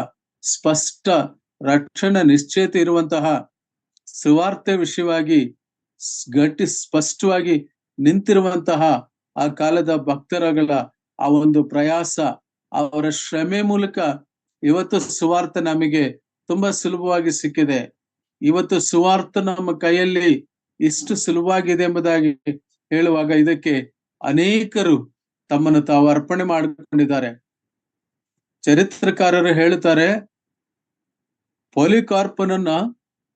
ಸ್ಪಷ್ಟ ರಕ್ಷಣಾ ನಿಶ್ಚಯತೆ ಇರುವಂತಹ ಸುವಾರ್ತೆ ವಿಷಯವಾಗಿ ಸ್ಪಷ್ಟವಾಗಿ ನಿಂತಿರುವಂತಹ ಆ ಕಾಲದ ಭಕ್ತರಗಳ ಆ ಒಂದು ಪ್ರಯಾಸ, ಅವರ ಶ್ರಮೆ ಮೂಲಕ ಇವತ್ತು ಸುವಾರ್ಥ ನಮಗೆ ತುಂಬಾ ಸುಲಭವಾಗಿ ಸಿಕ್ಕಿದೆ. ಇವತ್ತು ಸುವಾರ್ಥ ನಮ್ಮ ಕೈಯಲ್ಲಿ ಇಷ್ಟು ಸುಲಭವಾಗಿದೆ ಎಂಬುದಾಗಿ ಹೇಳುವಾಗ ಇದಕ್ಕೆ ಅನೇಕರು ತಮ್ಮನ್ನು ತಾವು ಅರ್ಪಣೆ ಮಾಡಿಕೊಂಡಿದ್ದಾರೆ. ಚರಿತ್ರಕಾರರು ಹೇಳುತ್ತಾರೆ, ಪೊಲಿಕಾರ್ಪನನ್ನ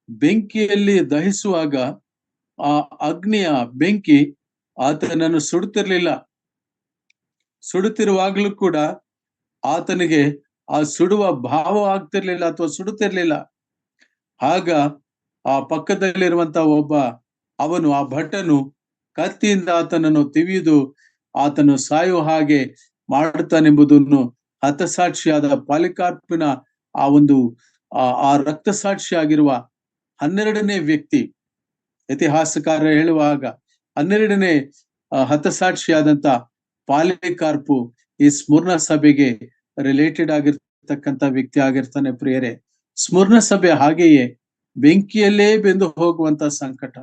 ಬೆಂಕಿಯಲ್ಲಿ ದಹಿಸುವಾಗ ಆ ಅಗ್ನಿಯ ಬೆಂಕಿ ಆತನನ್ನು ಸುಡುತ್ತಿರುವಾಗ್ಲೂ ಕೂಡ ಆತನಿಗೆ ಆ ಸುಡುವ ಭಾವ ಆಗ್ತಿರ್ಲಿಲ್ಲ ಅಥವಾ ಸುಡುತ್ತಿರ್ಲಿಲ್ಲ. ಆಗ ಆ ಪಕ್ಕದಲ್ಲಿರುವಂತ ಅವನು ಆ ಭಟನು ಕತ್ತಿಯಿಂದ ಆತನನ್ನು ತಿವಿದು ಆತನು ಸಾಯುವ ಹಾಗೆ ಮಾಡುತ್ತಾನೆಂಬುದನ್ನು ಹತಸಾಕ್ಷಿಯಾದ ಪಾಲಿಕಾರ್ಪಿನ ಆ ರಕ್ತಸಾಕ್ಷಿ ಆಗಿರುವ 12ನೇ ವ್ಯಕ್ತಿ, ಇತಿಹಾಸಕಾರ ಹೇಳುವಾಗ 12ನೇ ಹತಸಾಕ್ಷಿಯಾದಂತ ಪಾಲಿಕಾರ್ಪು ಈ ಸ್ಮುರ್ನ ಸಭೆಗೆ ರಿಲೇಟೆಡ್ ಆಗಿರ್ತಕ್ಕಂಥ ವ್ಯಕ್ತಿ ಆಗಿರ್ತಾನೆ. ಪ್ರಿಯರೇ, ಸ್ಮುರ್ನ ಸಭೆ ಹಾಗೆಯೇ ಬೆಂಕಿಯಲ್ಲೇ ಬೆಂದು ಹೋಗುವಂತ ಸಂಕಟ.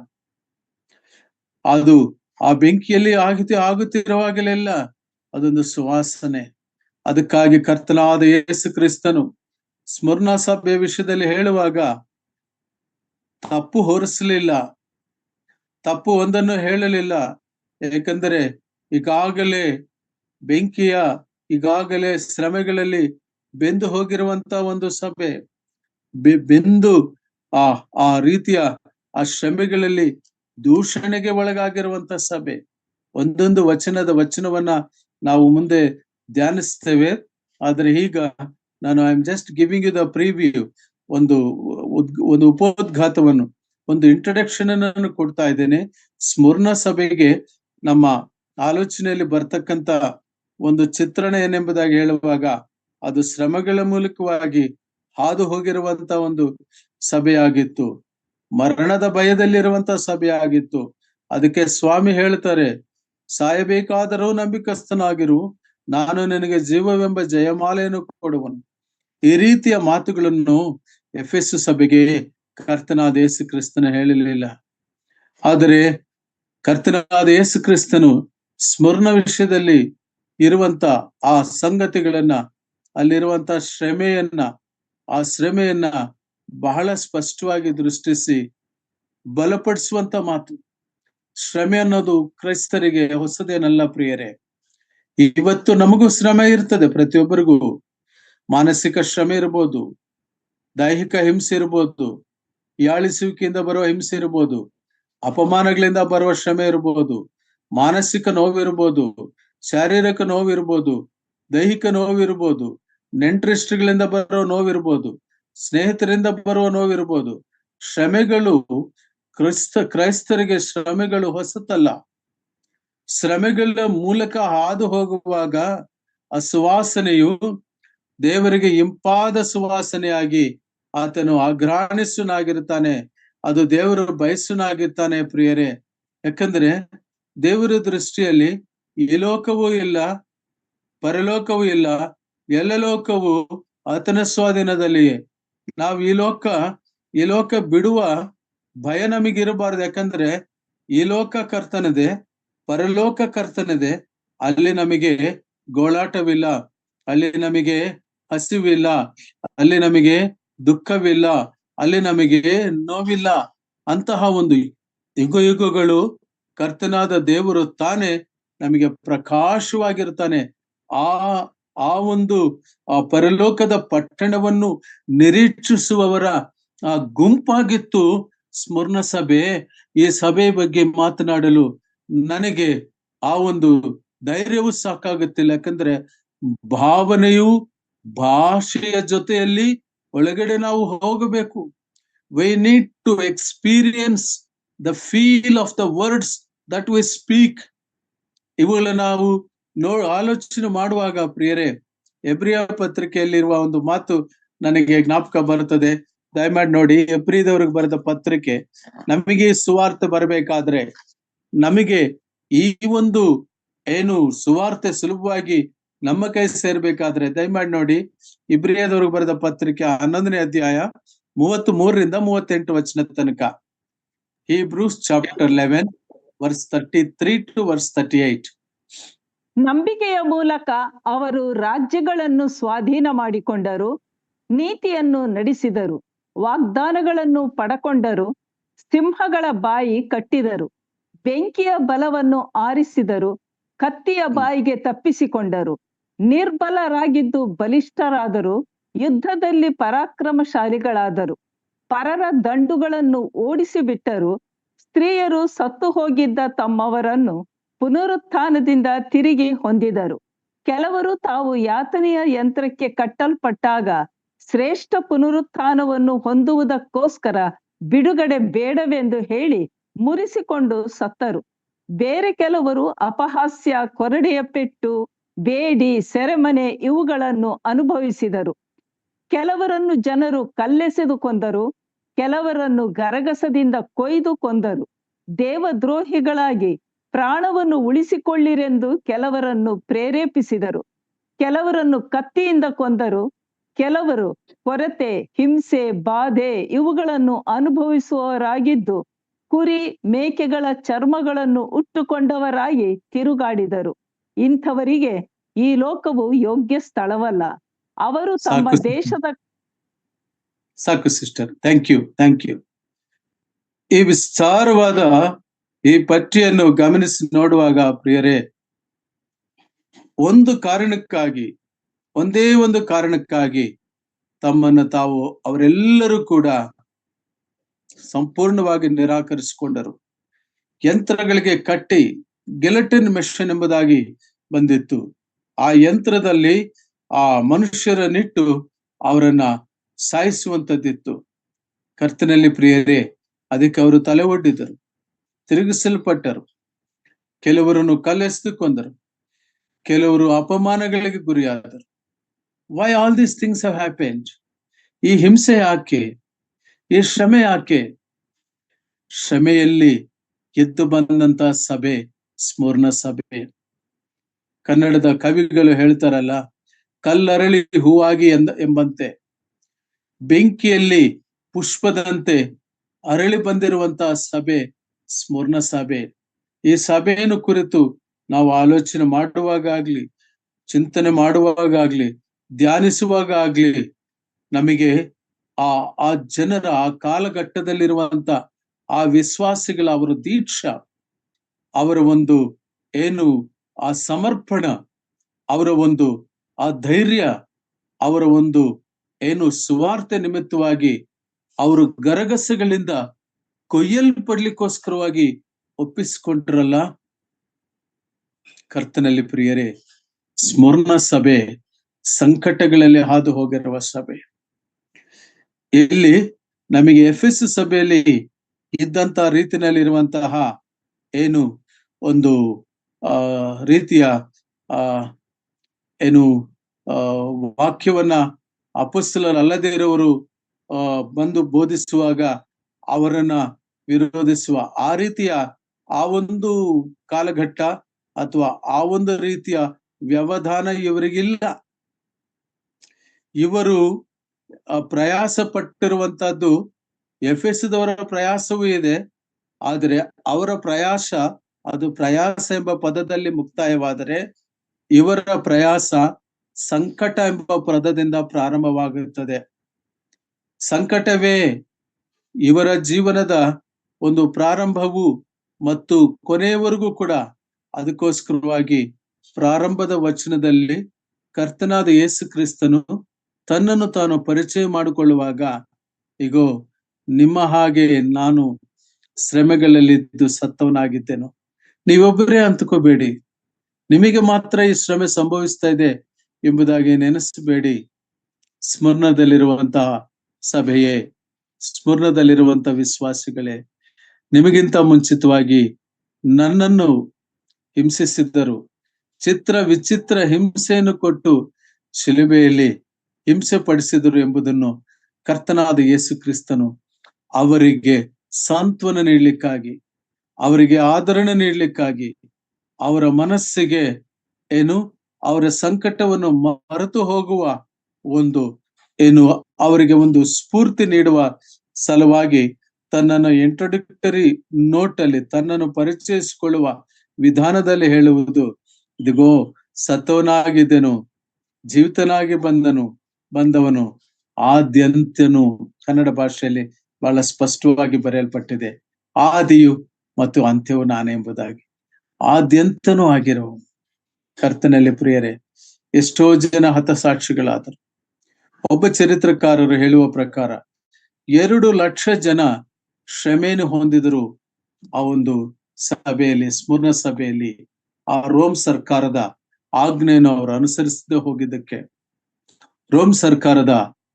ಅದು ಆ ಬೆಂಕಿಯಲ್ಲಿ ಆಗುತ್ತಿರುವಾಗಲೆಲ್ಲ ಅದೊಂದು ಸುವಾಸನೆ. ಅದಕ್ಕಾಗಿ ಕರ್ತನಾದ ಯೇಸು ಕ್ರಿಸ್ತನು ಸ್ಮುರ್ನ ಸಭೆಯ ವಿಷಯದಲ್ಲಿ ಹೇಳುವಾಗ ತಪ್ಪು ಹೊರಿಸಲಿಲ್ಲ, ತಪ್ಪು ಒಂದನ್ನು ಹೇಳಲಿಲ್ಲ. ಏಕೆಂದರೆ ಈಗಾಗಲೇ ಶ್ರಮೆಗಳಲ್ಲಿ ಬೆಂದು ಹೋಗಿರುವಂತ ಒಂದು ಸಭೆ, ಬೆಂದು ಆ ರೀತಿಯ ಆ ಶ್ರಮೆಗಳಲ್ಲಿ ದೂಷಣೆಗೆ ಒಳಗಾಗಿರುವಂತ ಸಭೆ. ಒಂದೊಂದು ವಚನವನ್ನ ನಾವು ಮುಂದೆ ಧ್ಯಾನಿಸ್ತೇವೆ. ಆದ್ರೆ ಈಗ ನಾನು I am just giving you the preview, ಒಂದು ಉಪೋದ್ಘಾತವನ್ನು, ಒಂದು ಇಂಟ್ರಡಕ್ಷನ್ ಅನ್ನು ಕೊಡ್ತಾ ಇದ್ದೇನೆ. ಸ್ಮುರ್ನ ಸಭೆಗೆ ನಮ್ಮ ಆಲೋಚನೆಯಲ್ಲಿ ಬರ್ತಕ್ಕಂತ ಒಂದು ಚಿತ್ರಣ ಏನೆಂಬುದಾಗಿ ಹೇಳುವಾಗ ಅದು ಶ್ರಮಗಳ ಮೂಲಕವಾಗಿ ಹಾದು ಹೋಗಿರುವಂತ ಒಂದು ಸಭೆಯಾಗಿತ್ತು, ಮರಣದ ಭಯದಲ್ಲಿರುವಂತ ಸಭೆಯಾಗಿತ್ತು. ಅದಕ್ಕೆ ಸ್ವಾಮಿ ಹೇಳ್ತಾರೆ, ಸಾಯಬೇಕಾದರೂ ನಂಬಿಕಸ್ಥನಾಗಿರು, ನಾನು ನಿನಗೆ ಜೀವವೆಂಬ ಜಯಮಾಲೆಯನ್ನು ಕೊಡುವನು. ಈ ರೀತಿಯ ಮಾತುಗಳನ್ನು ಎಫೆಸು ಸಭೆಗೆ ಕರ್ತನಾದ ಯೇಸು ಕ್ರಿಸ್ತನು ಹೇಳಲಿಲ್ಲ. ಆದರೆ ಕರ್ತನಾದ ಯೇಸು ಕ್ರಿಸ್ತನು ಸ್ಮರಣ ವಿಷಯದಲ್ಲಿ ಇರುವಂತ ಆ ಸಂಗತಿಗಳನ್ನ, ಅಲ್ಲಿರುವಂತ ಶ್ರಮೆಯನ್ನ ಬಹಳ ಸ್ಪಷ್ಟವಾಗಿ ದೃಷ್ಟಿಸಿ ಬಲಪಡಿಸುವಂತ ಮಾತು. ಶ್ರಮೆ ಅನ್ನೋದು ಕ್ರೈಸ್ತರಿಗೆ ಹೊಸದೇನಲ್ಲ ಪ್ರಿಯರೇ. ಇವತ್ತು ನಮಗೂ ಶ್ರಮೆ ಇರ್ತದೆ, ಪ್ರತಿಯೊಬ್ಬರಿಗೂ. ಮಾನಸಿಕ ಶ್ರಮೆ ಇರ್ಬೋದು, ದೈಹಿಕ ಹಿಂಸೆ ಇರ್ಬೋದು, ಯಾಳಿಸುವಿಕೆಯಿಂದ ಬರುವ ಹಿಂಸೆ ಇರ್ಬೋದು, ಅಪಮಾನಗಳಿಂದ ಬರುವ ಶ್ರಮೆ ಇರ್ಬೋದು, ಮಾನಸಿಕ ನೋವಿರ್ಬೋದು, ಶಾರೀರಿಕ ನೋವಿರ್ಬೋದು, ದೈಹಿಕ ನೋವಿರ್ಬೋದು, ನೆಂಟರಿಷ್ಟಗಳಿಂದ ಬರುವ ನೋವಿರ್ಬೋದು, ಸ್ನೇಹಿತರಿಂದ ಬರುವ ನೋವಿರ್ಬೋದು. ಶ್ರಮೆಗಳು ಕ್ರೈಸ್ತರಿಗೆ ಶ್ರಮೆಗಳು ಹೊಸತಲ್ಲ. ಶ್ರಮೆಗಳ ಮೂಲಕ ಹಾದು ಹೋಗುವಾಗ ಆ ಸುವಾಸನೆಯು ದೇವರಿಗೆ ಇಂಪಾದ ಸುವಾಸನೆಯಾಗಿ ಆತನು ಅಗ್ರಾಣಿಸನಾಗಿರ್ತಾನೆ. ಅದು ದೇವರು ಬಯಸನಾಗಿರ್ತಾನೆ ಪ್ರಿಯರೇ. ಯಾಕಂದ್ರೆ ದೇವರ ದೃಷ್ಟಿಯಲ್ಲಿ ಈ ಲೋಕವೂ ಇಲ್ಲ, ಪರಲೋಕವೂ ಇಲ್ಲ, ಎಲ್ಲ ಲೋಕವು ಆತನ ಸ್ವಾಧೀನದಲ್ಲಿಯೇ. ನಾವು ಈ ಲೋಕ ಬಿಡುವ ಭಯ ನಮಗಿರಬಾರ್ದು. ಯಾಕಂದ್ರೆ ಈ ಲೋಕ ಕರ್ತನದೆ, ಪರಲೋಕ ಕರ್ತನದೆ. ಅಲ್ಲಿ ನಮಗೆ ಗೋಳಾಟವಿಲ್ಲ, ಅಲ್ಲಿ ನಮಗೆ ಹಸಿವಿಲ್ಲ, ಅಲ್ಲಿ ನಮಗೆ ದುಃಖವಿಲ್ಲ, ಅಲ್ಲಿ ನಮಗೆ ನೋವಿಲ್ಲ. ಅಂತಹ ಒಂದು ಯುಗಗಳು ಕರ್ತನಾದ ದೇವರು ತಾನೇ ನಮಗೆ ಪ್ರಕಾಶವಾಗಿರ್ತಾನೆ. ಆ ಒಂದು ಪರಲೋಕದ ಪಟ್ಟಣವನ್ನು ನಿರೀಕ್ಷಿಸುವವರ ಆ ಗುಂಪಾಗಿತ್ತು ಸ್ಮರಣ ಸಭೆ. ಈ ಸಭೆ ಬಗ್ಗೆ ಮಾತನಾಡಲು ನನಗೆ ಆ ಒಂದು ಧೈರ್ಯವೂ ಸಾಕಾಗುತ್ತಿಲ್ಲ. ಯಾಕಂದ್ರೆ ಭಾವನೆಯು ಭಾಷೆಯ ಜೊತೆಯಲ್ಲಿ ಒಳಗಡೆ ನಾವು ಹೋಗಬೇಕು. we need to experience the feel of the words that we speak. ಇವುಗಳ ನಾವು ಆಲೋಚನೆ ಮಾಡುವಾಗ ಪ್ರಿಯರೇ, ಎಬ್ರಿಯ ಪತ್ರಿಕೆಯಲ್ಲಿರುವ ಒಂದು ಮಾತು ನನಗೆ ಜ್ಞಾಪಕ ಬರುತ್ತದೆ. ದಯಮಾಡಿ ನೋಡಿ, ಎಬ್ರಿದವ್ರಿಗೆ ಬರೆದ ಪತ್ರಿಕೆ. ನಮಗೆ ಸುವಾರ್ತೆ ಬರಬೇಕಾದ್ರೆ, ನಮಗೆ ಈ ಒಂದು ಸುವಾರ್ತೆ ಸುಲಭವಾಗಿ ನಮ್ಮ ಕೈ ಸೇರ್ಬೇಕಾದ್ರೆ, ದಯಮಾಡಿ ನೋಡಿ ಇಬ್ರಿಯದವ್ರಿಗೆ ಬರೆದ ಪತ್ರಿಕೆ 11ನೇ ಅಧ್ಯಾಯ 33ರಿಂದ 38 ವಚನ ತನಕ. Hebrews chapter 11 verse 33 to verse 38. ನಂಬಿಕೆಯ ಮೂಲಕ ಅವರು ರಾಜ್ಯಗಳನ್ನು ಸ್ವಾಧೀನ ಮಾಡಿಕೊಂಡರು, ನೀತಿಯನ್ನು ನಡೆಸಿದರು, ವಾಗ್ದಾನಗಳನ್ನು ಪಡಕೊಂಡರು, ಸಿಂಹಗಳ ಬಾಯಿ ಕಟ್ಟಿದರು, ಬೆಂಕಿಯ ಬಲವನ್ನು ಆರಿಸಿದರು, ಕತ್ತಿಯ ಬಾಯಿಗೆ ತಪ್ಪಿಸಿಕೊಂಡರು, ನಿರ್ಬಲರಾಗಿದ್ದು ಬಲಿಷ್ಠರಾದರು, ಯುದ್ಧದಲ್ಲಿ ಪರಾಕ್ರಮಶಾಲಿಗಳಾದರು, ಪರರ ದಂಡುಗಳನ್ನು ಓಡಿಸಿಬಿಟ್ಟರು, ಸ್ತ್ರೀಯರು ಸತ್ತು ಹೋಗಿದ್ದ ತಮ್ಮವರನ್ನು ಪುನರುತ್ಥಾನದಿಂದ ತಿರುಗಿ ಹೊಂದಿದರು. ಕೆಲವರು ತಾವು ಯಾತನೆಯ ಯಂತ್ರಕ್ಕೆ ಕಟ್ಟಲ್ಪಟ್ಟಾಗ ಶ್ರೇಷ್ಠ ಪುನರುತ್ಥಾನವನ್ನು ಹೊಂದುವುದಕ್ಕೋಸ್ಕರ ಬಿಡುಗಡೆ ಬೇಡವೆಂದು ಹೇಳಿ ಮುರಿಸಿಕೊಂಡು ಸತ್ತರು. ಬೇರೆ ಕೆಲವರು ಅಪಹಾಸ್ಯ, ಕೊರಡೆಯ ಪೆಟ್ಟು, ಬೇಡಿ, ಸೆರೆಮನೆ ಇವುಗಳನ್ನು ಅನುಭವಿಸಿದರು. ಕೆಲವರನ್ನು ಜನರು ಕಲ್ಲೆಸೆದು ಕೊಂದರು, ಕೆಲವರನ್ನು ಗರಗಸದಿಂದ ಕೊಯ್ದು ಕೊಂದರು. ದೇವದ್ರೋಹಿಗಳಾಗಿ ಪ್ರಾಣವನ್ನು ಉಳಿಸಿಕೊಳ್ಳಿರೆಂದು ಕೆಲವರನ್ನು ಪ್ರೇರೇಪಿಸಿದರು. ಕೆಲವರನ್ನು ಕತ್ತಿಯಿಂದ ಕೊಂದರು. ಕೆಲವರು ಕೊರತೆ, ಹಿಂಸೆ, ಬಾಧೆ ಇವುಗಳನ್ನು ಅನುಭವಿಸುವವರಾಗಿದ್ದು ಕುರಿ ಮೇಕೆಗಳ ಚರ್ಮಗಳನ್ನು ಉಟ್ಟುಕೊಂಡವರಾಗಿ ತಿರುಗಾಡಿದರು. ಇಂಥವರಿಗೆ ಈ ಲೋಕವು ಯೋಗ್ಯ ಸ್ಥಳವಲ್ಲ. ಅವರು ತಮ್ಮ ದೇಶದ ಸಾಕು ಸಿಸ್ಟರ್, ಥ್ಯಾಂಕ್ ಯು. ಈ ವಿಸ್ತಾರವಾದ ಈ ಪಟ್ಟಿಯನ್ನು ಗಮನಿಸಿ ನೋಡುವಾಗ ಪ್ರಿಯರೇ, ಒಂದೇ ಒಂದು ಕಾರಣಕ್ಕಾಗಿ ತಮ್ಮನ್ನು ತಾವು ಅವರೆಲ್ಲರೂ ಕೂಡ ಸಂಪೂರ್ಣವಾಗಿ ನಿರಾಕರಿಸಿಕೊಂಡರು. ಯಂತ್ರಗಳಿಗೆ ಕಟ್ಟಿ ಗೆಲಟಿನ್ ಮೆಷಿನ್ ಎಂಬುದಾಗಿ ಬಂದಿತ್ತು. ಆ ಯಂತ್ರದಲ್ಲಿ ಆ ಮನುಷ್ಯರನ್ನಿಟ್ಟು ಅವರನ್ನ ಸಾಯಿಸುವಂತದ್ದಿತ್ತು. ಕರ್ತನಲ್ಲಿ ಪ್ರಿಯರೇ, ಅದಕ್ಕೆ ಅವರು ತಲೆ ಒಡ್ಡಿದರು, ತಿರುಗಿಸಲ್ಪಟ್ಟರು. ಕೆಲವರನ್ನು ಕಲ್ಲೆಸೆದು ಕೊಂದರು, ಕೆಲವರು ಅಪಮಾನಗಳಿಗೆ ಗುರಿಯಾದರು. Why all these things have happened? ಈ ಹಿಂಸೆ ಯಾಕೆ? ಈ ಶ್ರಮೆ ಯಾಕೆ? ಶ್ರಮೆಯಲ್ಲಿ ಎದ್ದು ಬಂದಂತ ಸಭೆ ಸ್ಮೂರ್ಣ ಸಭೆ. ಕನ್ನಡದ ಕವಿಗಳು ಹೇಳ್ತಾರಲ್ಲ, ಕಲ್ಲರಳಿ ಹೂವಾಗಿ ಎಂಬಂತೆ ಬೆಂಕಿಯಲ್ಲಿ ಪುಷ್ಪದಂತೆ ಅರಳಿ ಬಂದಿರುವಂತಹ ಸಭೆ ಸ್ಮೂರ್ಣ ಸಭೆ. ಈ ಸಭೆಯನ್ನು ಕುರಿತು ನಾವು ಆಲೋಚನೆ ಮಾಡುವಾಗಲಿ, ಚಿಂತನೆ ಮಾಡುವಾಗಲಿ, ಧ್ಯಾನಿಸುವಾಗಲಿ ನಮಗೆ ಆ ಜನರ ಆ ಕಾಲಘಟ್ಟದಲ್ಲಿರುವಂತ ಆ ವಿಶ್ವಾಸಿಗಳ ಅವರ ದೀಕ್ಷಾ, ಅವರ ಒಂದು ಆ ಸಮರ್ಪಣ, ಅವರ ಒಂದು ಆ ಧೈರ್ಯ, ಅವರ ಒಂದು ಸುವಾರ್ತೆ ನಿಮಿತ್ತವಾಗಿ ಅವರು ಗರಗಸಗಳಿಂದ ಕೊಯ್ಯಲ್ಪಡ್ಲಿಕ್ಕೋಸ್ಕರವಾಗಿ ಒಪ್ಪಿಸಿಕೊಂಡ್ರಲ್ಲ. ಕರ್ತನಲ್ಲಿ ಪ್ರಿಯರೇ, ಸ್ಮೂರ್ಣ ಸಭೆ ಸಂಕಟಗಳಲ್ಲಿ ಹಾದು ಹೋಗಿರುವ ಸಭೆ. ಇಲ್ಲಿ ನಮಗೆ ಎಫೆಸ್ ಸಭೆಯಲ್ಲಿ ಇದ್ದಂತ ರೀತಿಯಲ್ಲಿರುವಂತಹ ಒಂದು ರೀತಿಯ ವಾಕ್ಯವನ್ನ ಅಪೊಸ್ತಲರಲ್ಲದೆ ಇರೋರು ಬಂದು ಬೋಧಿಸುವಾಗ ಅವರನ್ನ ವಿರೋಧಿಸುವ ಆ ರೀತಿಯ ಆ ಒಂದು ಕಾಲಘಟ್ಟ ಅಥವಾ ಆ ಒಂದು ರೀತಿಯ ವ್ಯವಧಾನ ಇವರಿಗಿಲ್ಲ. ಇವರು ಪ್ರಯಾಸ ಪಟ್ಟಿರುವಂತಹದ್ದು ಎಫೆಸದವರ ಪ್ರಯಾಸವೂ ಇದೆ, ಆದರೆ ಅವರ ಪ್ರಯಾಸ ಅದು ಪ್ರಯಾಸ ಎಂಬ ಪದದಲ್ಲಿ ಮುಕ್ತಾಯವಾದರೆ ಇವರ ಪ್ರಯಾಸ ಸಂಕಟ ಎಂಬ ಪದದಿಂದ ಪ್ರಾರಂಭವಾಗುತ್ತದೆ. ಸಂಕಟವೇ ಇವರ ಜೀವನದ ಒಂದು ಪ್ರಾರಂಭವು ಮತ್ತು ಕೊನೆಯವರೆಗೂ ಕೂಡ. ಅದಕ್ಕೋಸ್ಕರವಾಗಿ ಪ್ರಾರಂಭದ ವಚನದಲ್ಲಿ ಕರ್ತನಾದ ಯೇಸು ಕ್ರಿಸ್ತನು ತನ್ನನ್ನು ತಾನು ಪರಿಚಯ ಮಾಡಿಕೊಳ್ಳುವಾಗ, ಇಗೋ ನಿಮ್ಮ ಹಾಗೆ ನಾನು ಶ್ರಮೆಗಳಲ್ಲಿದ್ದು ಸತ್ತವನಾಗಿದ್ದೇನು. ನೀವೊಬ್ಬರೇ ಅಂದ್ಕೋಬೇಡಿ, ನಿಮಗೆ ಮಾತ್ರ ಈ ಶ್ರಮೆ ಸಂಭವಿಸ್ತಾ ಇದೆ ಎಂಬುದಾಗಿ ನೆನೆಸಬೇಡಿ. ಸ್ಮರಣದಲ್ಲಿರುವಂತಹ ಸಭೆಯೇ, ಸ್ಮರಣದಲ್ಲಿರುವಂತಹ ವಿಶ್ವಾಸಿಗಳೇ, ನಿಮಗಿಂತ ಮುಂಚಿತವಾಗಿ ನನ್ನನ್ನು ಹಿಂಸಿಸಿದ್ದರು, ಚಿತ್ರ ವಿಚಿತ್ರ ಹಿಂಸೆಯನ್ನು ಕೊಟ್ಟು ಶಿಲುಬೆಯಲ್ಲಿ ಹಿಂಸೆ ಪಡಿಸಿದರು ಎಂಬುದನ್ನು ಕರ್ತನಾದ ಯೇಸು ಕ್ರಿಸ್ತನು ಅವರಿಗೆ ಸಾಂತ್ವನ ನೀಡಲಿಕ್ಕಾಗಿ, ಅವರಿಗೆ ಆದರಣೆ ನೀಡಲಿಕ್ಕಾಗಿ, ಅವರ ಮನಸ್ಸಿಗೆ ಅವರ ಸಂಕಟವನ್ನು ಮರೆತು ಹೋಗುವ ಒಂದು ಅವರಿಗೆ ಒಂದು ಸ್ಫೂರ್ತಿ ನೀಡುವ ಸಲುವಾಗಿ ತನ್ನನ್ನು ಇಂಟ್ರೊಡಕ್ಟರಿ ನೋಟ್ ಅಲ್ಲಿ, ತನ್ನನ್ನು ಪರಿಚಯಿಸಿಕೊಳ್ಳುವ ವಿಧಾನದಲ್ಲಿ ಹೇಳುವುದು, ಇದಿಗೋ ಸತ್ತವನಾಗಿದ್ದೆನು, ಜೀವಿತನಾಗಿ ಬಂದವನು ಆದ್ಯಂತನು. ಕನ್ನಡ ಭಾಷೆಯಲ್ಲಿ ಬಹಳ ಸ್ಪಷ್ಟವಾಗಿ ಬರೆಯಲ್ಪಟ್ಟಿದೆ, ಆದಿಯು ಮತ್ತು ಅಂತ್ಯವು ನಾನೇ ಎಂಬುದಾಗಿ. ಆದ್ಯಂತನೂ ಆಗಿರುವವನು. ಕರ್ತನಲ್ಲಿ ಪ್ರಿಯರೇ, ಎಷ್ಟೋ ಜನ ಹತಸಾಕ್ಷಿಗಳಾದರು. ಒಬ್ಬ ಚರಿತ್ರಕಾರರು ಹೇಳುವ ಪ್ರಕಾರ 2 ಲಕ್ಷ ಜನ ಶ್ರಮೆಯನ್ನು ಹೊಂದಿದರು ಆ ಒಂದು ಸಭೆಯಲ್ಲಿ, ಸ್ಮರಣ ಸಭೆಯಲ್ಲಿ. ಆ ರೋಮ್ ಸರ್ಕಾರದ ಆಜ್ಞೆಯನ್ನು ಅವರು ಅನುಸರಿಸದೆ ಹೋಗಿದ್ದಕ್ಕೆ, ರೋಮ್ ಸರ್ಕಾರದ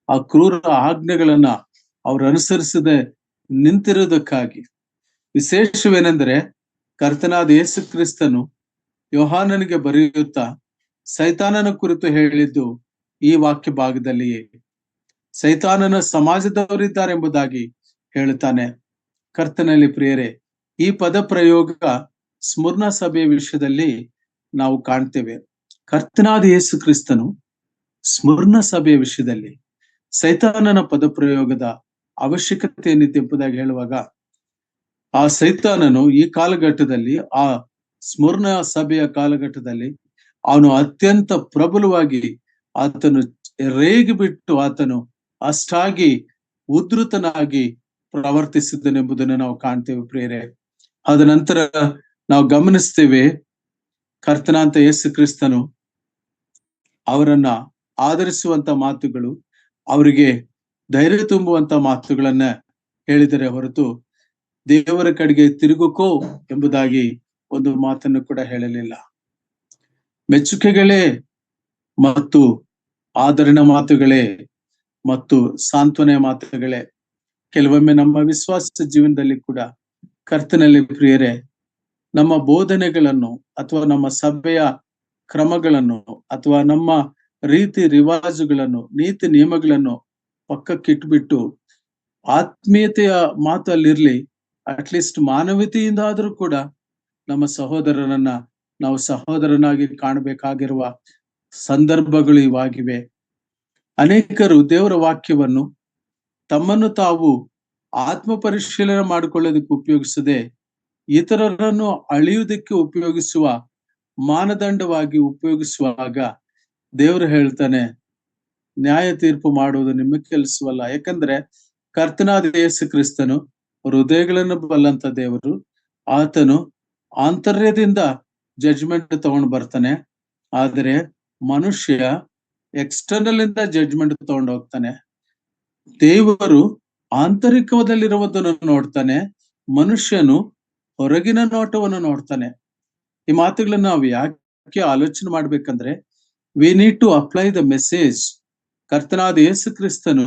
ಆ ಕ್ರೂರ ಆಜ್ಞೆಗಳನ್ನ ಅವರು ಅನುಸರಿಸದೆ ನಿಂತಿರುವುದಕ್ಕಾಗಿ. ವಿಶೇಷವೇನೆಂದರೆ, ಕರ್ತನಾದ ಯೇಸು ಕ್ರಿಸ್ತನು ಯೋಹಾನನಿಗೆ ಬರೆಯುತ್ತಾ ಸೈತಾನನ ಕುರಿತು ಹೇಳಿದ್ದು ಈ ವಾಕ್ಯ ಭಾಗದಲ್ಲಿಯೇ. ಸೈತಾನನ ಸಮಾಜದವರಿದ್ದಾರೆ ಎಂಬುದಾಗಿ ಹೇಳುತ್ತಾನೆ. ಕರ್ತನಲ್ಲಿ ಪ್ರಿಯರೇ, ಈ ಪದ ಪ್ರಯೋಗ ಸ್ಮರಣ ಸಭೆಯ ವಿಷಯದಲ್ಲಿ ನಾವು ಕಾಣ್ತೇವೆ. ಕರ್ತನಾದ ಯೇಸು ಕ್ರಿಸ್ತನು ಸ್ಮರಣ ಸಭೆಯ ವಿಷಯದಲ್ಲಿ ಸೈತಾನನ ಪದ ಪ್ರಯೋಗದ ಅವಶ್ಯಕತೆ ಏನಿದೆ ಎಂಬುದಾಗಿ ಹೇಳುವಾಗ, ಆ ಸೈತಾನನು ಈ ಕಾಲಘಟ್ಟದಲ್ಲಿ, ಆ ಸ್ಮರಣ ಸಭೆಯ ಕಾಲಘಟ್ಟದಲ್ಲಿ ಅವನು ಅತ್ಯಂತ ಪ್ರಬಲವಾಗಿ ಆತನು ರೇಗಿ ಬಿಟ್ಟು ಆತನು ಅಷ್ಟಾಗಿ ಉದ್ಧತನಾಗಿ ಪ್ರವರ್ತಿಸಿದ್ದನೆಂಬುದನ್ನು ನಾವು ಕಾಣ್ತೇವೆ ಪ್ರಿಯರೇ. ಅದ ನಂತರ ನಾವು ಗಮನಿಸ್ತೇವೆ, ಕರ್ತನಾಂತ ಯೇಸು ಕ್ರಿಸ್ತನು ಅವರನ್ನ ಆದರಿಸುವಂತ ಮಾತುಗಳು, ಅವರಿಗೆ ಧೈರ್ಯ ತುಂಬುವಂತ ಮಾತುಗಳನ್ನ ಹೇಳಿದರೆ ಹೊರತು ದೇವರ ಕಡೆಗೆ ತಿರುಗುಕೋ ಎಂಬುದಾಗಿ ಒಂದು ಮಾತನ್ನು ಕೂಡ ಹೇಳಲಿಲ್ಲ. ಮೆಚ್ಚುಗೆಗಳೇ ಮತ್ತು ಆದರಣ ಮಾತುಗಳೇ ಮತ್ತು ಸಾಂತ್ವನ ಮಾತುಗಳೇ. ಕೆಲವೊಮ್ಮೆ ನಮ್ಮ ವಿಶ್ವಾಸ ಜೀವನದಲ್ಲಿ ಕೂಡ ಕರ್ತನಲ್ಲಿ ಪ್ರಿಯರೇ, ನಮ್ಮ ಬೋಧನೆಗಳನ್ನು ಅಥವಾ ನಮ್ಮ ಸಭೆಯ ಕ್ರಮಗಳನ್ನು ಅಥವಾ ನಮ್ಮ ರೀತಿ ರಿವಾಜುಗಳನ್ನು, ನೀತಿ ನಿಯಮಗಳನ್ನು ಪಕ್ಕಕ್ಕಿಟ್ಬಿಟ್ಟು ಆತ್ಮೀಯತೆಯ ಮಾತು ಅಲ್ಲಿರ್ಲಿ, ಅಟ್ಲೀಸ್ಟ್ ಮಾನವೀಯತೆಯಿಂದ ಆದ್ರೂ ಕೂಡ ನಮ್ಮ ಸಹೋದರರನ್ನ ನಾವು ಸಹೋದರನಾಗಿ ಕಾಣಬೇಕಾಗಿರುವ ಸಂದರ್ಭಗಳು ಇವಾಗಿವೆ. ಅನೇಕರು ದೇವರ ವಾಕ್ಯವನ್ನು ತಮ್ಮನ್ನು ತಾವು ಆತ್ಮ ಪರಿಶೀಲನೆ ಮಾಡಿಕೊಳ್ಳೋದಕ್ಕೆ ಉಪಯೋಗಿಸದೆ ಇತರರನ್ನು ಅಳಿಯುವುದಕ್ಕೆ ಉಪಯೋಗಿಸುವ ಮಾನದಂಡವಾಗಿ ಉಪಯೋಗಿಸುವಾಗ ದೇವರು ಹೇಳ್ತಾನೆ, ನ್ಯಾಯ ತೀರ್ಪು ಮಾಡುವುದು ನಿಮ್ಮ ಕೆಲಸವಲ್ಲ. ಯಾಕಂದ್ರೆ ಕರ್ತನಾದ ಯೇಸು ಕ್ರಿಸ್ತನು ಹೃದಯಗಳನ್ನು ಬಲ್ಲಂತ ದೇವರು. ಆತನು ಆಂತರ್ಯದಿಂದ ಜಡ್ಜ್ಮೆಂಟ್ ತಗೊಂಡು ಬರ್ತಾನೆ, ಆದರೆ ಮನುಷ್ಯ ಎಕ್ಸ್ಟರ್ನಲ್ ಇಂದ ಜಡ್ಜ್ಮೆಂಟ್ ತಗೊಂಡು ಹೋಗ್ತಾನೆ. ದೇವರು ಆಂತರಿಕದಲ್ಲಿರುವುದನ್ನು ನೋಡ್ತಾನೆ, ಮನುಷ್ಯನು ಹೊರಗಿನ ನೋಟವನ್ನು ನೋಡ್ತಾನೆ. ಈ ಮಾತುಗಳನ್ನು ನಾವು ಯಾಕೆ ಆಲೋಚನೆ ಮಾಡ್ಬೇಕಂದ್ರೆ, we need to apply the message. ಕರ್ತನಾದ ಯೇಸು ಕ್ರಿಸ್ತನು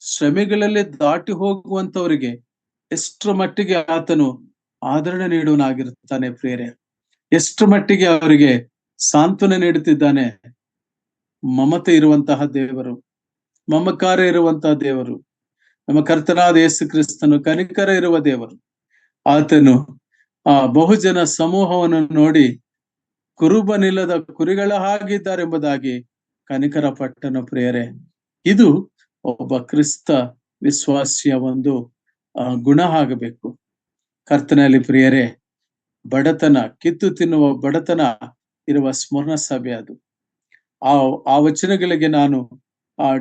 ಶ್ರಮೆಗಳಲ್ಲಿ ದಾಟಿ ಹೋಗುವಂತವರಿಗೆ ಎಷ್ಟರ ಮಟ್ಟಿಗೆ ಆತನು ಆದರಣೆ ನೀಡುವನಾಗಿರ್ತಾನೆ ಪ್ರಿಯರೇ, ಎಷ್ಟರ ಮಟ್ಟಿಗೆ ಅವರಿಗೆ ಸಾಂತ್ವನ ನೀಡುತ್ತಿದ್ದಾನೆ. ಮಮತೆ ಇರುವಂತಹ ದೇವರು, ಮಮಕಾರ ಇರುವಂತಹ ದೇವರು. ನಮ್ಮ ಕರ್ತನಾದ ಯೇಸು ಕ್ರಿಸ್ತನು ಕನಿಕರ ಇರುವ ದೇವರು. ಆತನು ಆ ಬಹುಜನ ಸಮೂಹವನ್ನು ನೋಡಿ ಕುರುಬನಿಲ್ಲದ ಕುರಿಗಳ ಹಾಗಿದ್ದಾರೆಂಬುದಾಗಿ ಕನಿಕರ ಪಟ್ಟನು ಪ್ರಿಯರೇ. ಇದು ಒಬ್ಬ ಕ್ರಿಸ್ತ ವಿಶ್ವಾಸಿಯ ಒಂದು ಗುಣ ಆಗಬೇಕು. ಕರ್ತನಲ್ಲಿ ಪ್ರಿಯರೇ, ಬಡತನ, ಕಿತ್ತು ತಿನ್ನುವ ಬಡತನ ಇರುವ ಸ್ಮರಣ ಸಭೆ ಅದು. ಆ ವಚನಗಳಿಗೆ ನಾನು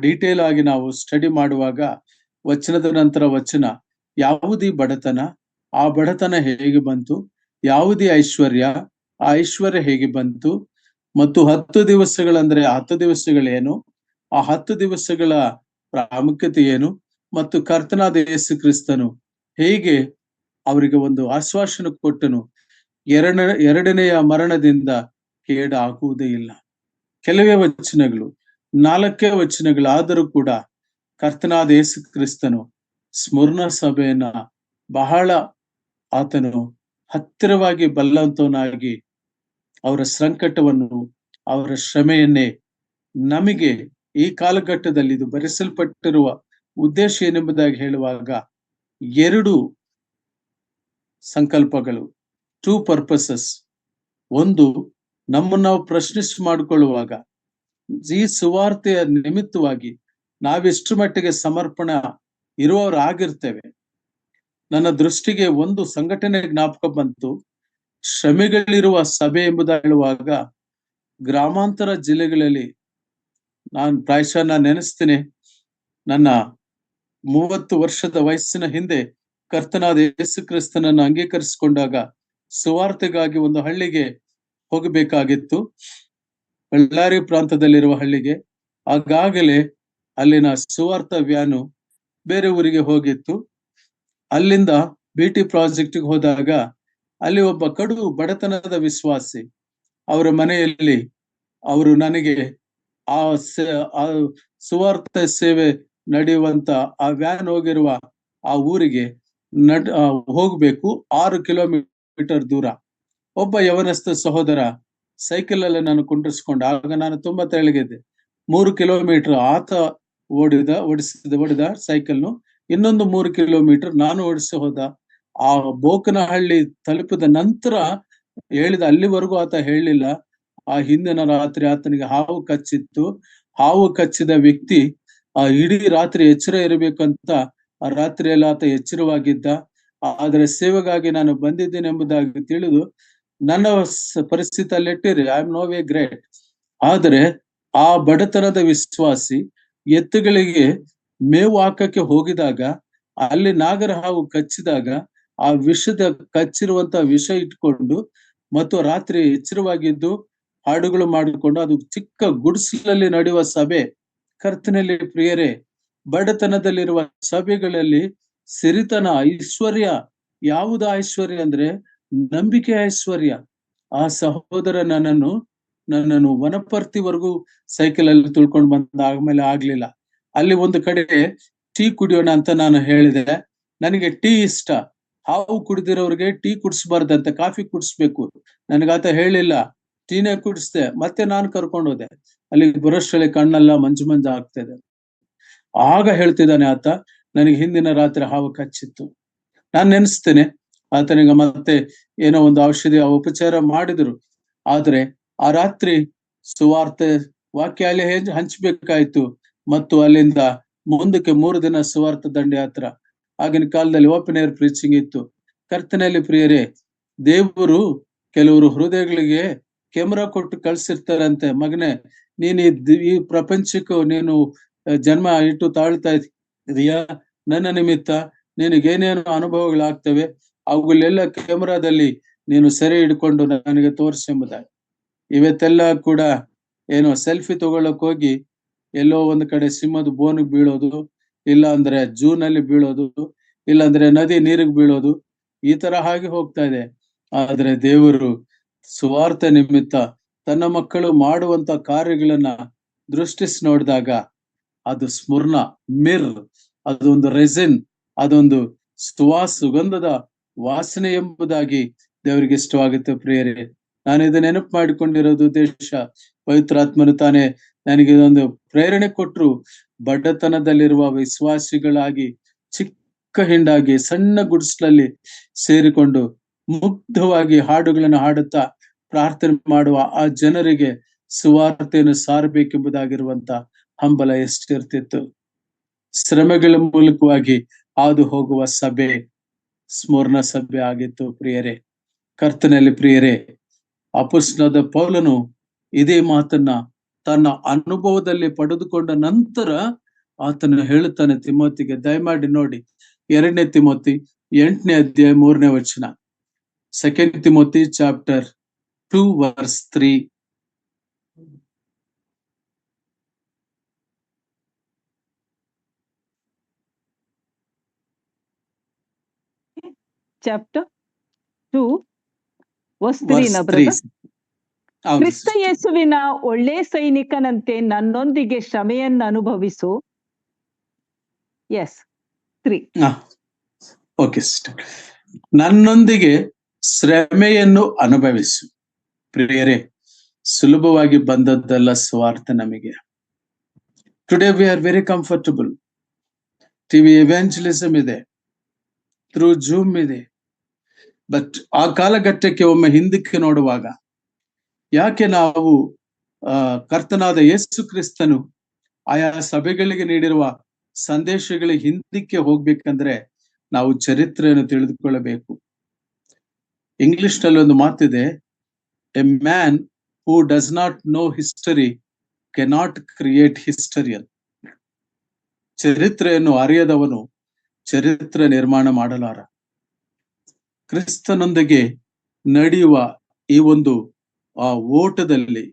ಡೀಟೇಲ್ ಆಗಿ ನಾವು ಸ್ಟಡಿ ಮಾಡುವಾಗ ವಚನದ ನಂತರ ವಚನ, ಯಾವುದೇ ಬಡತನ, ಆ ಬಡತನ ಹೇಗೆ ಬಂತು, ಯಾವುದೇ ಐಶ್ವರ್ಯ, ಆ ಐಶ್ವರ್ಯ ಹೇಗೆ ಬಂತು, ಮತ್ತು 10 ದಿವಸಗಳಂದ್ರೆ 10 ದಿವಸಗಳೇನು, ಆ 10 ದಿವಸಗಳ ಪ್ರಾಮುಖ್ಯತೆ ಏನು, ಮತ್ತು ಕರ್ತನಾದ ಯೇಸು ಕ್ರಿಸ್ತನು ಹೇಗೆ ಅವರಿಗೆ ಒಂದು ಆಶ್ವಾಸನೆ ಕೊಟ್ಟನು, ಎರಡನೆಯ ಮರಣದಿಂದ ಕೇಡ ಆಗುವುದೇ ಇಲ್ಲ. ಕೆಲವೇ ವಚನಗಳು, 4 ವಚನಗಳಾದರೂ ಕೂಡ ಕರ್ತನಾದ ಯೇಸು ಕ್ರಿಸ್ತನು ಸ್ಮರಣ ಸಭೆಯನ್ನ ಬಹಳ ಆತನು ಹತ್ತಿರವಾಗಿ ಬಲ್ಲಂತವನಾಗಿ ಅವರ ಸಂಕಟವನ್ನು, ಅವರ ಶ್ರಮೆಯನ್ನೇ ನಮಗೆ ಈ ಕಾಲಘಟ್ಟದಲ್ಲಿ ಇದು ಬರೆಸಲ್ಪಟ್ಟಿರುವ ಉದ್ದೇಶ ಏನೆಂಬುದಾಗಿ ಹೇಳುವಾಗ 2 ಸಂಕಲ್ಪಗಳು, 2 ಪರ್ಪಸಸ್. ಒಂದು, ನಮ್ಮನ್ನು ನಾವು ಪ್ರಶ್ನಿಸಿ ಮಾಡಿಕೊಳ್ಳುವಾಗ ಈ ಸುವಾರ್ತೆಯ ನಿಮಿತ್ತವಾಗಿ ನಾವೆಷ್ಟು ಮಟ್ಟಿಗೆ ಸಮರ್ಪಣ ಇರುವವರು ಆಗಿರ್ತೇವೆ. ನನ್ನ ದೃಷ್ಟಿಗೆ ಒಂದು ಸಂಘಟನೆ ಜ್ಞಾಪಕ ಬಂತು. ಶ್ರಮೆಗಳಿರುವ ಸಭೆ ಎಂಬುದಾಗಿ ಹೇಳುವಾಗ ಗ್ರಾಮಾಂತರ ಜಿಲ್ಲೆಗಳಲ್ಲಿ ನಾನು ಪ್ರಾಯಶಃ ನಾನು ನೆನೆಸ್ತೀನಿ, ನನ್ನ 30 ವರ್ಷದ ವಯಸ್ಸಿನ ಹಿಂದೆ ಕರ್ತನಾದ ಯೇಸು ಕ್ರಿಸ್ತನನ್ನು ಅಂಗೀಕರಿಸಿಕೊಂಡಾಗ ಸುವಾರ್ತೆಗಾಗಿ ಒಂದು ಹಳ್ಳಿಗೆ ಹೋಗಬೇಕಾಗಿತ್ತು, ಬಳ್ಳಾರಿ ಪ್ರಾಂತದಲ್ಲಿರುವ ಹಳ್ಳಿಗೆ. ಆಗಾಗಲೇ ಅಲ್ಲಿನ ಸುವಾರ್ಥ ವ್ಯಾನು ಬೇರೆ ಊರಿಗೆ ಹೋಗಿತ್ತು. ಅಲ್ಲಿಂದ BT ಪ್ರಾಜೆಕ್ಟ್ಗೆ ಹೋದಾಗ ಅಲ್ಲಿ ಒಬ್ಬ ಕಡು ಬಡತನದ ವಿಶ್ವಾಸಿ, ಅವರ ಮನೆಯಲ್ಲಿ ಅವರು ನನಗೆ ಆ ಸುವಾರ್ಥ ಸೇವೆ ನಡೆಯುವಂತ ಆ ವ್ಯಾನ್ ಹೋಗಿರುವ ಆ ಊರಿಗೆ ಹೋಗ್ಬೇಕು, 6 ಕಿಲೋಮೀಟರ್ ದೂರ. ಒಬ್ಬ ಯವನಸ್ಥ ಸಹೋದರ ಸೈಕಲ್ ಅಲ್ಲಿ ನಾನು ಕುಂಡ್ರಿಸ್ಕೊಂಡ. ಆಗ ನಾನು ತುಂಬಾ ತೆಳಗಿದ್ದೆ. 3 ಕಿಲೋಮೀಟರ್ ಆತ ಓಡಿಸಿದ ಸೈಕಲ್ನು, ಇನ್ನೊಂದು 3 ಕಿಲೋಮೀಟರ್ ನಾನು ಓಡಿಸಿ ಹೋದ. ಆ ಬೋಕನಹಳ್ಳಿ ತಲುಪಿದ ನಂತರ ಹೇಳಿದ, ಅಲ್ಲಿವರೆಗೂ ಆತ ಹೇಳಲಿಲ್ಲ, ಆ ಹಿಂದಿನ ರಾತ್ರಿ ಆತನಿಗೆ ಹಾವು ಕಚ್ಚಿತ್ತು. ಹಾವು ಕಚ್ಚಿದ ವ್ಯಕ್ತಿ ಇಡೀ ರಾತ್ರಿ ಎಚ್ಚರ ಇರಬೇಕಂತ ಆ ರಾತ್ರಿಯಲ್ಲಿ ಆತ ಎಚ್ಚರವಾಗಿದ್ದ. ಆದರೆ ಸೇವೆಗಾಗಿ ನಾನು ಬಂದಿದ್ದೇನೆ ಎಂಬುದಾಗಿ ತಿಳಿದು ನನ್ನ ಪರಿಸ್ಥಿತಿ ಅಲ್ಲಿಟ್ಟಿರಿ, I am no way great. ಆದರೆ ಆ ಬಡತನದ ವಿಶ್ವಾಸಿ ಎತ್ತುಗಳಿಗೆ ಮೇವು ಹಾಕಕ್ಕೆ ಹೋಗಿದಾಗ ಅಲ್ಲಿ ನಾಗರ ಹಾವು ಕಚ್ಚಿದಾಗ ಆ ಕಚ್ಚಿರುವಂತ ವಿಷ ಇಟ್ಕೊಂಡು ಮತ್ತು ರಾತ್ರಿ ಎಚ್ಚರವಾಗಿದ್ದು ಹಾಡುಗಳು ಮಾಡಿಕೊಂಡು, ಅದು ಚಿಕ್ಕ ಗುಡಿಸಲಲ್ಲಿ ನಡೆಯುವ ಸಭೆ. ಕರ್ತನಲ್ಲಿ ಪ್ರಿಯರೇ, ಬಡತನದಲ್ಲಿರುವ ಸಭೆಗಳಲ್ಲಿ ಸಿರಿತನ, ಐಶ್ವರ್ಯ, ಯಾವುದು ಐಶ್ವರ್ಯ ಅಂದ್ರೆ ನಂಬಿಕೆ ಐಶ್ವರ್ಯ. ಆ ಸಹೋದರ ನನ್ನನ್ನು ವನಪರ್ತಿವರೆಗೂ ಸೈಕಲ್ ಅಲ್ಲಿ ತುಳ್ಕೊಂಡು ಬಂದ. ಆದ್ಮೇಲೆ ಆಗ್ಲಿಲ್ಲ. ಅಲ್ಲಿ ಒಂದು ಕಡೆ ಟೀ ಕುಡಿಯೋಣ ಅಂತ ನಾನು ಹೇಳಿದೆ. ನನಗೆ ಟೀ ಇಷ್ಟ, ಹಾವು ಕುಡಿದಿರೋರಿಗೆ ಟೀ ಕುಡಿಸ್ಬಾರ್ದಂತೆ, ಕಾಫಿ ಕುಡಿಸ್ಬೇಕು. ನನಗಾತ ಹೇಳಿಲ್ಲ, ಟೀನೇ ಕುಡಿಸ್ದೆ. ಮತ್ತೆ ನಾನು ಕರ್ಕೊಂಡು ಹೋದೆ. ಅಲ್ಲಿ ಬರೋಷ್ಟರಲ್ಲಿ ಕಣ್ಣೆಲ್ಲ ಮಂಜು ಆಗ್ತಿದೆ. ಆಗ ಹೇಳ್ತಿದ್ದಾನೆ ಆತ, ನನಗೆ ಹಿಂದಿನ ರಾತ್ರಿ ಹಾವು ಕಚ್ಚಿತ್ತು. ನಾನ್ ನೆನೆಸ್ತೇನೆ, ಆತನಿಗೆ ಮತ್ತೆ ಏನೋ ಒಂದು ಔಷಧಿ ಉಪಚಾರ ಮಾಡಿದ್ರು. ಆದ್ರೆ ಆ ರಾತ್ರಿ ಸುವಾರ್ತೆ ವಾಕ್ಯ ಅಲ್ಲಿ ಹಂಚ್ಬೇಕಾಯ್ತು. ಮತ್ತು ಅಲ್ಲಿಂದ ಮುಂದಕ್ಕೆ 3 ದಿನ ಸುವಾರ್ಥ ದಂಡಯಾತ್ರ. ಆಗಿನ ಕಾಲದಲ್ಲಿ ಓಪನ್ ಏರ್ ಪ್ರೀಚಿಂಗ್ ಇತ್ತು. ಕರ್ತನಲ್ಲಿ ಪ್ರಿಯರೇ, ದೇವರು ಕೆಲವರು ಹೃದಯಗಳಿಗೆ ಕ್ಯಾಮ್ರಾ ಕೊಟ್ಟು ಕಳ್ಸಿರ್ತಾರಂತೆ, ಮಗನೇ ನೀನ್ ಈ ಪ್ರಪಂಚಕ್ಕೂ ನೀನು ಜನ್ಮ ಇಟ್ಟು ತಾಳ್ತಾ ಇದೀಯಾ, ನನ್ನ ನಿಮಿತ್ತ ನಿನಗೇನೇನು ಅನುಭವಗಳಾಗ್ತವೆ ಅವುಗಳೆಲ್ಲ ಕ್ಯಾಮ್ರಾದಲ್ಲಿ ನೀನು ಸೆರೆ ಹಿಡ್ಕೊಂಡು ನನಗೆ ತೋರಿಸೆಂಬುದಾಗಿ. ಇವತ್ತೆಲ್ಲ ಕೂಡ ಏನೋ ಸೆಲ್ಫಿ ತಗೊಳ್ಳಕ್ ಹೋಗಿ ಎಲ್ಲೋ ಒಂದ್ ಕಡೆ ಸಿಂಹದ ಬೋನಿಗೆ ಬೀಳೋದು, ಇಲ್ಲ ಅಂದ್ರೆ ಜೂನಲ್ಲಿ ಬೀಳೋದು, ಇಲ್ಲ ಅಂದ್ರೆ ನದಿ ನೀರಿಗೆ ಬೀಳೋದು, ಈ ತರ ಹಾಗೆ ಹೋಗ್ತಾ ಇದೆ. ಆದ್ರೆ ದೇವರು ಸುವಾರ್ತೆ ನಿಮಿತ್ತ ತನ್ನ ಮಕ್ಕಳು ಮಾಡುವಂತ ಕಾರ್ಯಗಳನ್ನ ದೃಷ್ಟಿಸಿ ನೋಡಿದಾಗ ಅದು ಸ್ಮರಣ, ಅದೊಂದು ರೆಸಿನ್, ಅದೊಂದು ಸುಗಂಧದ ವಾಸನೆ ಎಂಬುದಾಗಿ ದೇವರಿಗೆ ಇಷ್ಟವಾಗುತ್ತೆ. ಪ್ರಿಯರೇ, ನಾನು ಇದನ್ನ ನೆನಪು ಮಾಡಿಕೊಂಡಿರೋದು ಉದ್ದೇಶ, ಪವಿತ್ರಾತ್ಮನು ತಾನೇ ನನಗೆ ಇದೊಂದು ಪ್ರೇರಣೆ ಕೊಟ್ಟರು. ಬಡತನದಲ್ಲಿರುವ ವಿಶ್ವಾಸಿಗಳಾಗಿ ಚಿಕ್ಕ ಹಿಂಡಾಗಿ ಸಣ್ಣ ಗುಡಿಸಲಲ್ಲಿ ಸೇರಿಕೊಂಡು ಮುಗ್ಧವಾಗಿ ಹಾಡುಗಳನ್ನು ಹಾಡುತ್ತಾ ಪ್ರಾರ್ಥನೆ ಮಾಡುವ ಆ ಜನರಿಗೆ ಸುವಾರ್ತೆಯನ್ನು ಸಾರಬೇಕೆಂಬುದಾಗಿರುವಂತ ಹಂಬಲ ಎಷ್ಟಿರ್ತಿತ್ತು. ಶ್ರಮೆಗಳ ಮೂಲಕವಾಗಿ ಹಾದು ಹೋಗುವ ಸಭೆ ಸ್ಮರಣ ಸಭೆ ಆಗಿತ್ತು. ಪ್ರಿಯರೇ, ಕರ್ತನಲ್ಲಿ ಪ್ರಿಯರೇ, ಅಪೊಸ್ತಲನಾದ ಪೌಲನು ಇದೇ ಮಾತನ್ನ ತನ್ನ ಅನುಭವದಲ್ಲಿ ಪಡೆದುಕೊಂಡ ನಂತರ ಆತನು ಹೇಳುತ್ತಾನೆ ತಿಮೋತಿಗೆ. ದಯಮಾಡಿ ನೋಡಿ 2 ತಿಮೋತಿ 8ನೇ ಅಧ್ಯಾಯ 3ನೇ ವಚನ. 2 Timothy chapter 2 verse 3. Chapter 2 verse 3 ನ ಬ್ರದರ್. ಕ್ರಿಸ್ತ ಯೇಸುವಿನ ಒಳ್ಳೆ ಸೈನಿಕನಂತೆ ನನ್ನೊಂದಿಗೆ ಶ್ರಮೆಯನ್ನು ಅನುಭವಿಸು. ಎಸ್ 3. ಓಕೆ ಸಿಸ್ಟರ್, ನನ್ನೊಂದಿಗೆ ಶ್ರಮೆಯನ್ನು ಅನುಭವಿಸು. ಪ್ರಿಯರೇ, ಸುಲಭವಾಗಿ ಬಂದದ್ದಲ್ಲ ಸ್ವಾರ್ಥ ನಮಗೆ. Today we are very comfortable. TV evangelism ಇದೆ, ಥ್ರೂ ಜೂಮ್ ಇದೆ. ಬಟ್ ಆ ಕಾಲಘಟ್ಟಕ್ಕೆ ಒಮ್ಮೆ ಹಿಂದಕ್ಕೆ ನೋಡುವಾಗ, ಯಾಕೆ ನಾವು ಕರ್ತನಾದ ಯೇಸು ಕ್ರಿಸ್ತನು ಆಯಾ ಸಭೆಗಳಿಗೆ ನೀಡಿರುವ ಸಂದೇಶಗಳಿಗೆ ಹಿಂದಕ್ಕೆ ಹೋಗ್ಬೇಕಂದ್ರೆ ನಾವು ಚರಿತ್ರೆಯನ್ನು ತಿಳಿದುಕೊಳ್ಳಬೇಕು. ಇಂಗ್ಲಿಷ್ ನಲ್ಲಿ ಒಂದು ಮಾತಿದೆ, a man who does not know history cannot create historian. ಚರಿತ್ರೆಯನ್ನು ಅರಿಯದವನು ಚರಿತ್ರೆ ನಿರ್ಮಾಣ ಮಾಡಲಾರ. ಕ್ರಿಸ್ತನೊಂದಿಗೆ ನಡೆಯುವ ಈ ಒಂದು ಓಟದಲ್ಲಿ,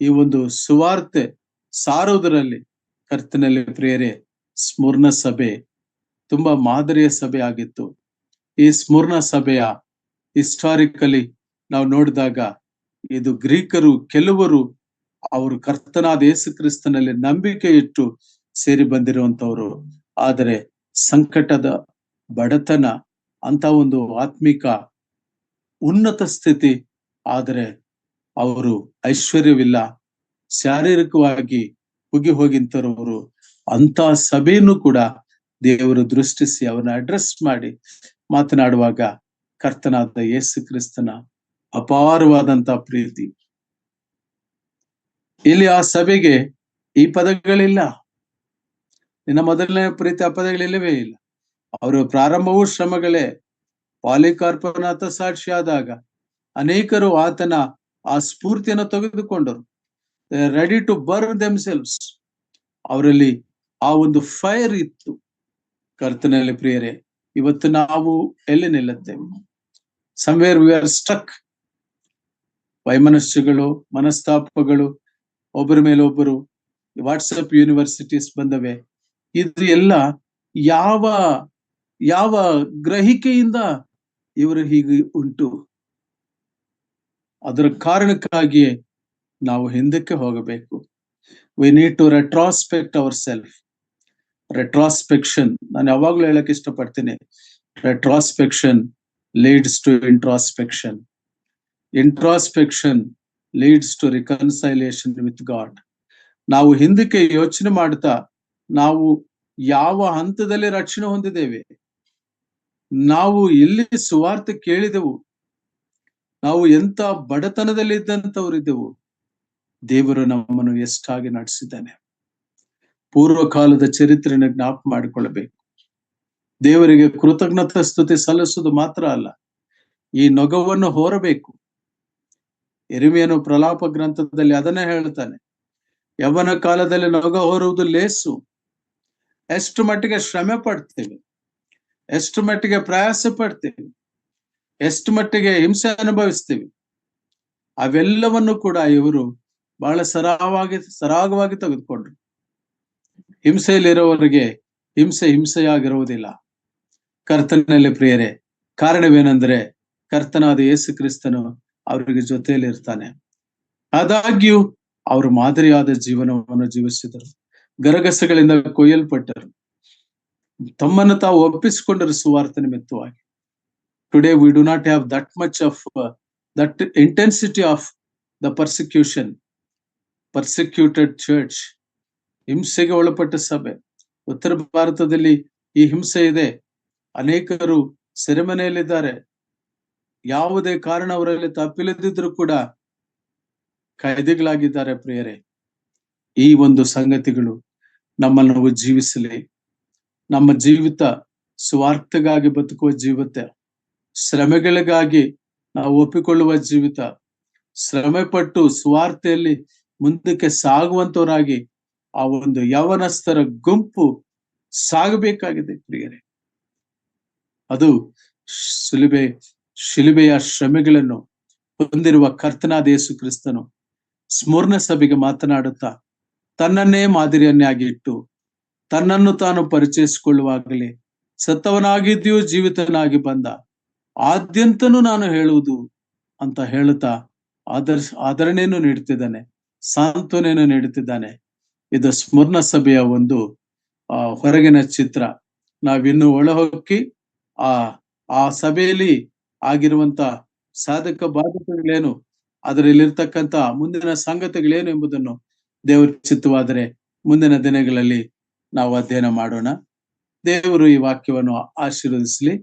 ಈ ಒಂದು ಸುವಾರ್ತೆ ಸಾರುವುದರಲ್ಲಿ ಕರ್ತನಲ್ಲಿ ಪ್ರಿಯರೇ, ಸ್ಮುರ್ಣ ಸಭೆ ತುಂಬಾ ಮಾದರಿಯ ಸಭೆ ಆಗಿತ್ತು. ಈ ಸ್ಮುರ್ಣ ಸಭೆಯ ಹಿಸ್ಟಾರಿಕಲಿ ನಾವು ನೋಡಿದಾಗ ಇದು ಗ್ರೀಕರು ಕೆಲವರು ಅವರು ಕರ್ತನಾದ ಯೇಸು ಕ್ರಿಸ್ತನಲ್ಲಿ ನಂಬಿಕೆ ಇಟ್ಟು ಸೇರಿ ಬಂದಿರುವಂತವ್ರು. ಆದರೆ ಸಂಕಟದ ಬಡತನ ಅಂತ ಒಂದು ಆತ್ಮಿಕ ಉನ್ನತ ಸ್ಥಿತಿ, ಆದರೆ ಅವರು ಐಶ್ವರ್ಯವಿಲ್ಲ, ಶಾರೀರಿಕವಾಗಿ ಹುಗಿ ಹೋಗಿಂತರವರು. ಅಂತ ಸಭೆಯನ್ನು ಕೂಡ ದೇವರು ದೃಷ್ಟಿಸಿ ಅವನ್ನ ಅಡ್ರೆಸ್ ಮಾಡಿ ಮಾತನಾಡುವಾಗ ಕರ್ತನಾದ ಯೇಸು ಕ್ರಿಸ್ತನ ಅಪಾರವಾದಂತ ಪ್ರೀತಿ. ಇಲ್ಲಿ ಆ ಸಭೆಗೆ ಈ ಪದಗಳಿಲ್ಲ. ನಿನ್ನ ಮೊದಲನೇ ಪ್ರೀತಿ ಆ ಪದಗಳಿಲ್ಲವೇ ಇಲ್ಲ. ಅವರು ಪ್ರಾರಂಭವೂ ಶ್ರಮಗಳೇ. ಪಾಲಿಕಾರ್ಪನಾಥ ಸಾಕ್ಷಿಯಾದಾಗ ಅನೇಕರು ಆತನ ಆ ಸ್ಫೂರ್ತಿಯನ್ನು ತೆಗೆದುಕೊಂಡರು. Ready to burn themselves. ಅವರಲ್ಲಿ ಆ ಒಂದು ಫೈರ್ ಇತ್ತು. ಕರ್ತನಲ್ಲಿ ಪ್ರಿಯರೇ, ಇವತ್ತು ನಾವು ಎಲ್ಲಿ ನಿಲ್ಲುತ್ತೇವೆ? Somewhere we are stuck. ವೈಮನಸ್ಸುಗಳು, ಮನಸ್ತಾಪಗಳು, ಒಬ್ಬರ ಮೇಲೆ ಒಬ್ಬರು, ವಾಟ್ಸಪ್ ಯೂನಿವರ್ಸಿಟೀಸ್ ಬಂದವೆ. ಇದು ಎಲ್ಲ ಯಾವ ಗ್ರಹಿಕೆಯಿಂದ ಇವರು ಹೀಗೆ ಉಂಟು? ಅದರ ಕಾರಣಕ್ಕಾಗಿಯೇ ನಾವು ಹಿಂದಕ್ಕೆ ಹೋಗಬೇಕು. We need to retrospect our self. Retrospection ನಾನು ಯಾವಾಗ್ಲೂ ಹೇಳಕ್ ಇಷ್ಟಪಡ್ತೀನಿ. Retrospection leads to introspection. Introspection leads to reconciliation with God. ನಾವು ಹಿಂದಕ್ಕೆ ಯೋಚನೆ ಮಾಡ್ತಾ ನಾವು ಯಾವ ಹಂತದಲ್ಲಿ ರಕ್ಷಣೆ ಹೊಂದಿದ್ದೇವೆ, ನಾವು ಎಲ್ಲಿ ಸುವಾರ್ತೆ ಕೇಳಿದೆವು, ನಾವು ಎಂತ ಬಡತನದಲ್ಲಿ ಇದ್ದಂಥವರಿದ್ದೆವು, ದೇವರು ನಮ್ಮನ್ನು ಎಷ್ಟಾಗಿ ನಡೆಸಿದ್ದಾನೆ. ಪೂರ್ವಕಾಲದ ಚರಿತ್ರೆಯನ್ನು ಜ್ಞಾಪ ಮಾಡಿಕೊಳ್ಳಬೇಕು. ದೇವರಿಗೆ ಕೃತಜ್ಞತಾ ಸ್ತುತಿ ಸಲ್ಲಿಸುವುದು ಮಾತ್ರ ಅಲ್ಲ, ಈ ನೊಗವನ್ನು ಹೊರಬೇಕು. ಯೆರೆಮೀಯನು ಪ್ರಲಾಪ ಗ್ರಂಥದಲ್ಲಿ ಅದನ್ನೇ ಹೇಳ್ತಾನೆ. ಯೌವನ ಕಾಲದಲ್ಲಿ ನೊಗ ಹೊರುವುದು ಲೇಸು. ಎಷ್ಟು ಮಟ್ಟಿಗೆ ಶ್ರಮೆ ಪಡ್ತೇವೆ, ಎಷ್ಟು ಮಟ್ಟಿಗೆ ಪ್ರಯಾಸ ಪಡ್ತೇವೆ, ಎಷ್ಟು ಮಟ್ಟಿಗೆ ಹಿಂಸೆ ಅನುಭವಿಸ್ತೇವೆ, ಅವೆಲ್ಲವನ್ನು ಕೂಡ ಇವರು ಬಹಳ ಸರಾಗವಾಗಿ ತೆಗೆದುಕೊಂಡ್ರು. ಹಿಂಸೆಯಲ್ಲಿರುವವರಿಗೆ ಹಿಂಸೆಯಾಗಿರುವುದಿಲ್ಲ. ಕರ್ತನಲ್ಲಿ ಪ್ರಿಯರೇ, ಕಾರಣವೇನೆಂದ್ರೆ ಕರ್ತನಾದ ಯೇಸು ಕ್ರಿಸ್ತನು ಅವರಿಗೆ ಜೊತೆಯಲ್ಲಿ ಇರ್ತಾನೆ. ಆದಾಗ್ಯೂ ಅವರು ಮಾದರಿಯಾದ ಜೀವನವನ್ನು ಜೀವಿಸಿದರು. ಗರಗಸಗಳಿಂದ ಕೊಯ್ಯಲ್ಪಟ್ಟರು, ತಮ್ಮನ್ನು ತಾವು ಒಪ್ಪಿಸಿಕೊಂಡರು ಸುವಾರ್ತೆ ನಿಮಿತ್ತವಾಗಿ. Today we do not have that much of that intensity of the persecution. Persecuted church, ಹಿಂಸೆಗೆ ಒಳಪಟ್ಟ ಸಭೆ. ಉತ್ತರ ಭಾರತದಲ್ಲಿ ಈ ಹಿಂಸೆ ಇದೆ. ಅನೇಕರು ಸೆರೆಮನೆಯಲ್ಲಿದ್ದಾರೆ. ಯಾವುದೇ ಕಾರಣ ಅವರಲ್ಲಿ ತಪ್ಪಿಲ್ಲದಿದ್ರು ಕೂಡ ಕೈದಿಗಳಾಗಿದ್ದಾರೆ. ಪ್ರಿಯರೇ, ಈ ಒಂದು ಸಂಗತಿಗಳು ನಮ್ಮನ್ನು ನಾವು ಜೀವಿಸಲಿ. ನಮ್ಮ ಜೀವಿತ ಸ್ವಾರ್ಥಗಾಗಿ ಬದುಕುವ ಜೀವಿತ, ಶ್ರಮೆಗಳಿಗಾಗಿ ನಾವು ಒಪ್ಪಿಕೊಳ್ಳುವ ಜೀವಿತ, ಶ್ರಮೆ ಪಟ್ಟು ಸ್ವಾರ್ಥೆಯಲ್ಲಿ ಮುಂದಕ್ಕೆ ಸಾಗುವಂತವರಾಗಿ ಆ ಒಂದು ಯೌವನಸ್ಥರ ಗುಂಪು ಸಾಗಬೇಕಾಗಿದೆ. ಪ್ರಿಯರೇ, ಅದು ಶಿಲುಬೆಯ ಶ್ರಮೆಗಳನ್ನು ಹೊಂದಿರುವ ಕರ್ತನಾದ ಯೇಸು ಕ್ರಿಸ್ತನು ಸ್ಮುರ್ಣ ಸಭೆಗೆ ಮಾತನಾಡುತ್ತಾ ತನ್ನನ್ನೇ ಮಾದರಿಯನ್ನಾಗಿ ಇಟ್ಟು ತನ್ನನ್ನು ತಾನು ಪರಿಚಯಿಸಿಕೊಳ್ಳುವಾಗಲೇ ಸತ್ತವನಾಗಿದ್ದೀಯೋ ಜೀವಿತನಾಗಿ ಬಂದ ಆದ್ಯಂತನೂ ನಾನು ಹೇಳುವುದು ಅಂತ ಹೇಳುತ್ತಾ ಆದರಣೆಯನ್ನು ನೀಡುತ್ತಿದ್ದಾನೆ, ಸಾಂತ್ವನೆಯನ್ನು ನೀಡುತ್ತಿದ್ದಾನೆ. ಇದು ಸ್ಮುರ್ಣ ಸಭೆಯ ಒಂದು ಹೊರಗಿನ ಚಿತ್ರ. ನಾವಿನ್ನು ಒಳಹೊಕ್ಕಿ ಆ ಸಭೆಯಲ್ಲಿ ಆಗಿರುವಂತ ಸಾಧಕ ಬಾಧಕಗಳೇನು, ಅದರಲ್ಲಿರ್ತಕ್ಕಂಥ ಮುಂದಿನ ಸಂಗತಿಗಳೇನು ಎಂಬುದನ್ನು ದೇವರ ಚಿತ್ತವಾದರೆ ಮುಂದಿನ ದಿನಗಳಲ್ಲಿ ನಾವು ಅಧ್ಯಯನ ಮಾಡೋಣ. ದೇವರು ಈ ವಾಕ್ಯವನ್ನು ಆಶೀರ್ವದಿಸಲಿ.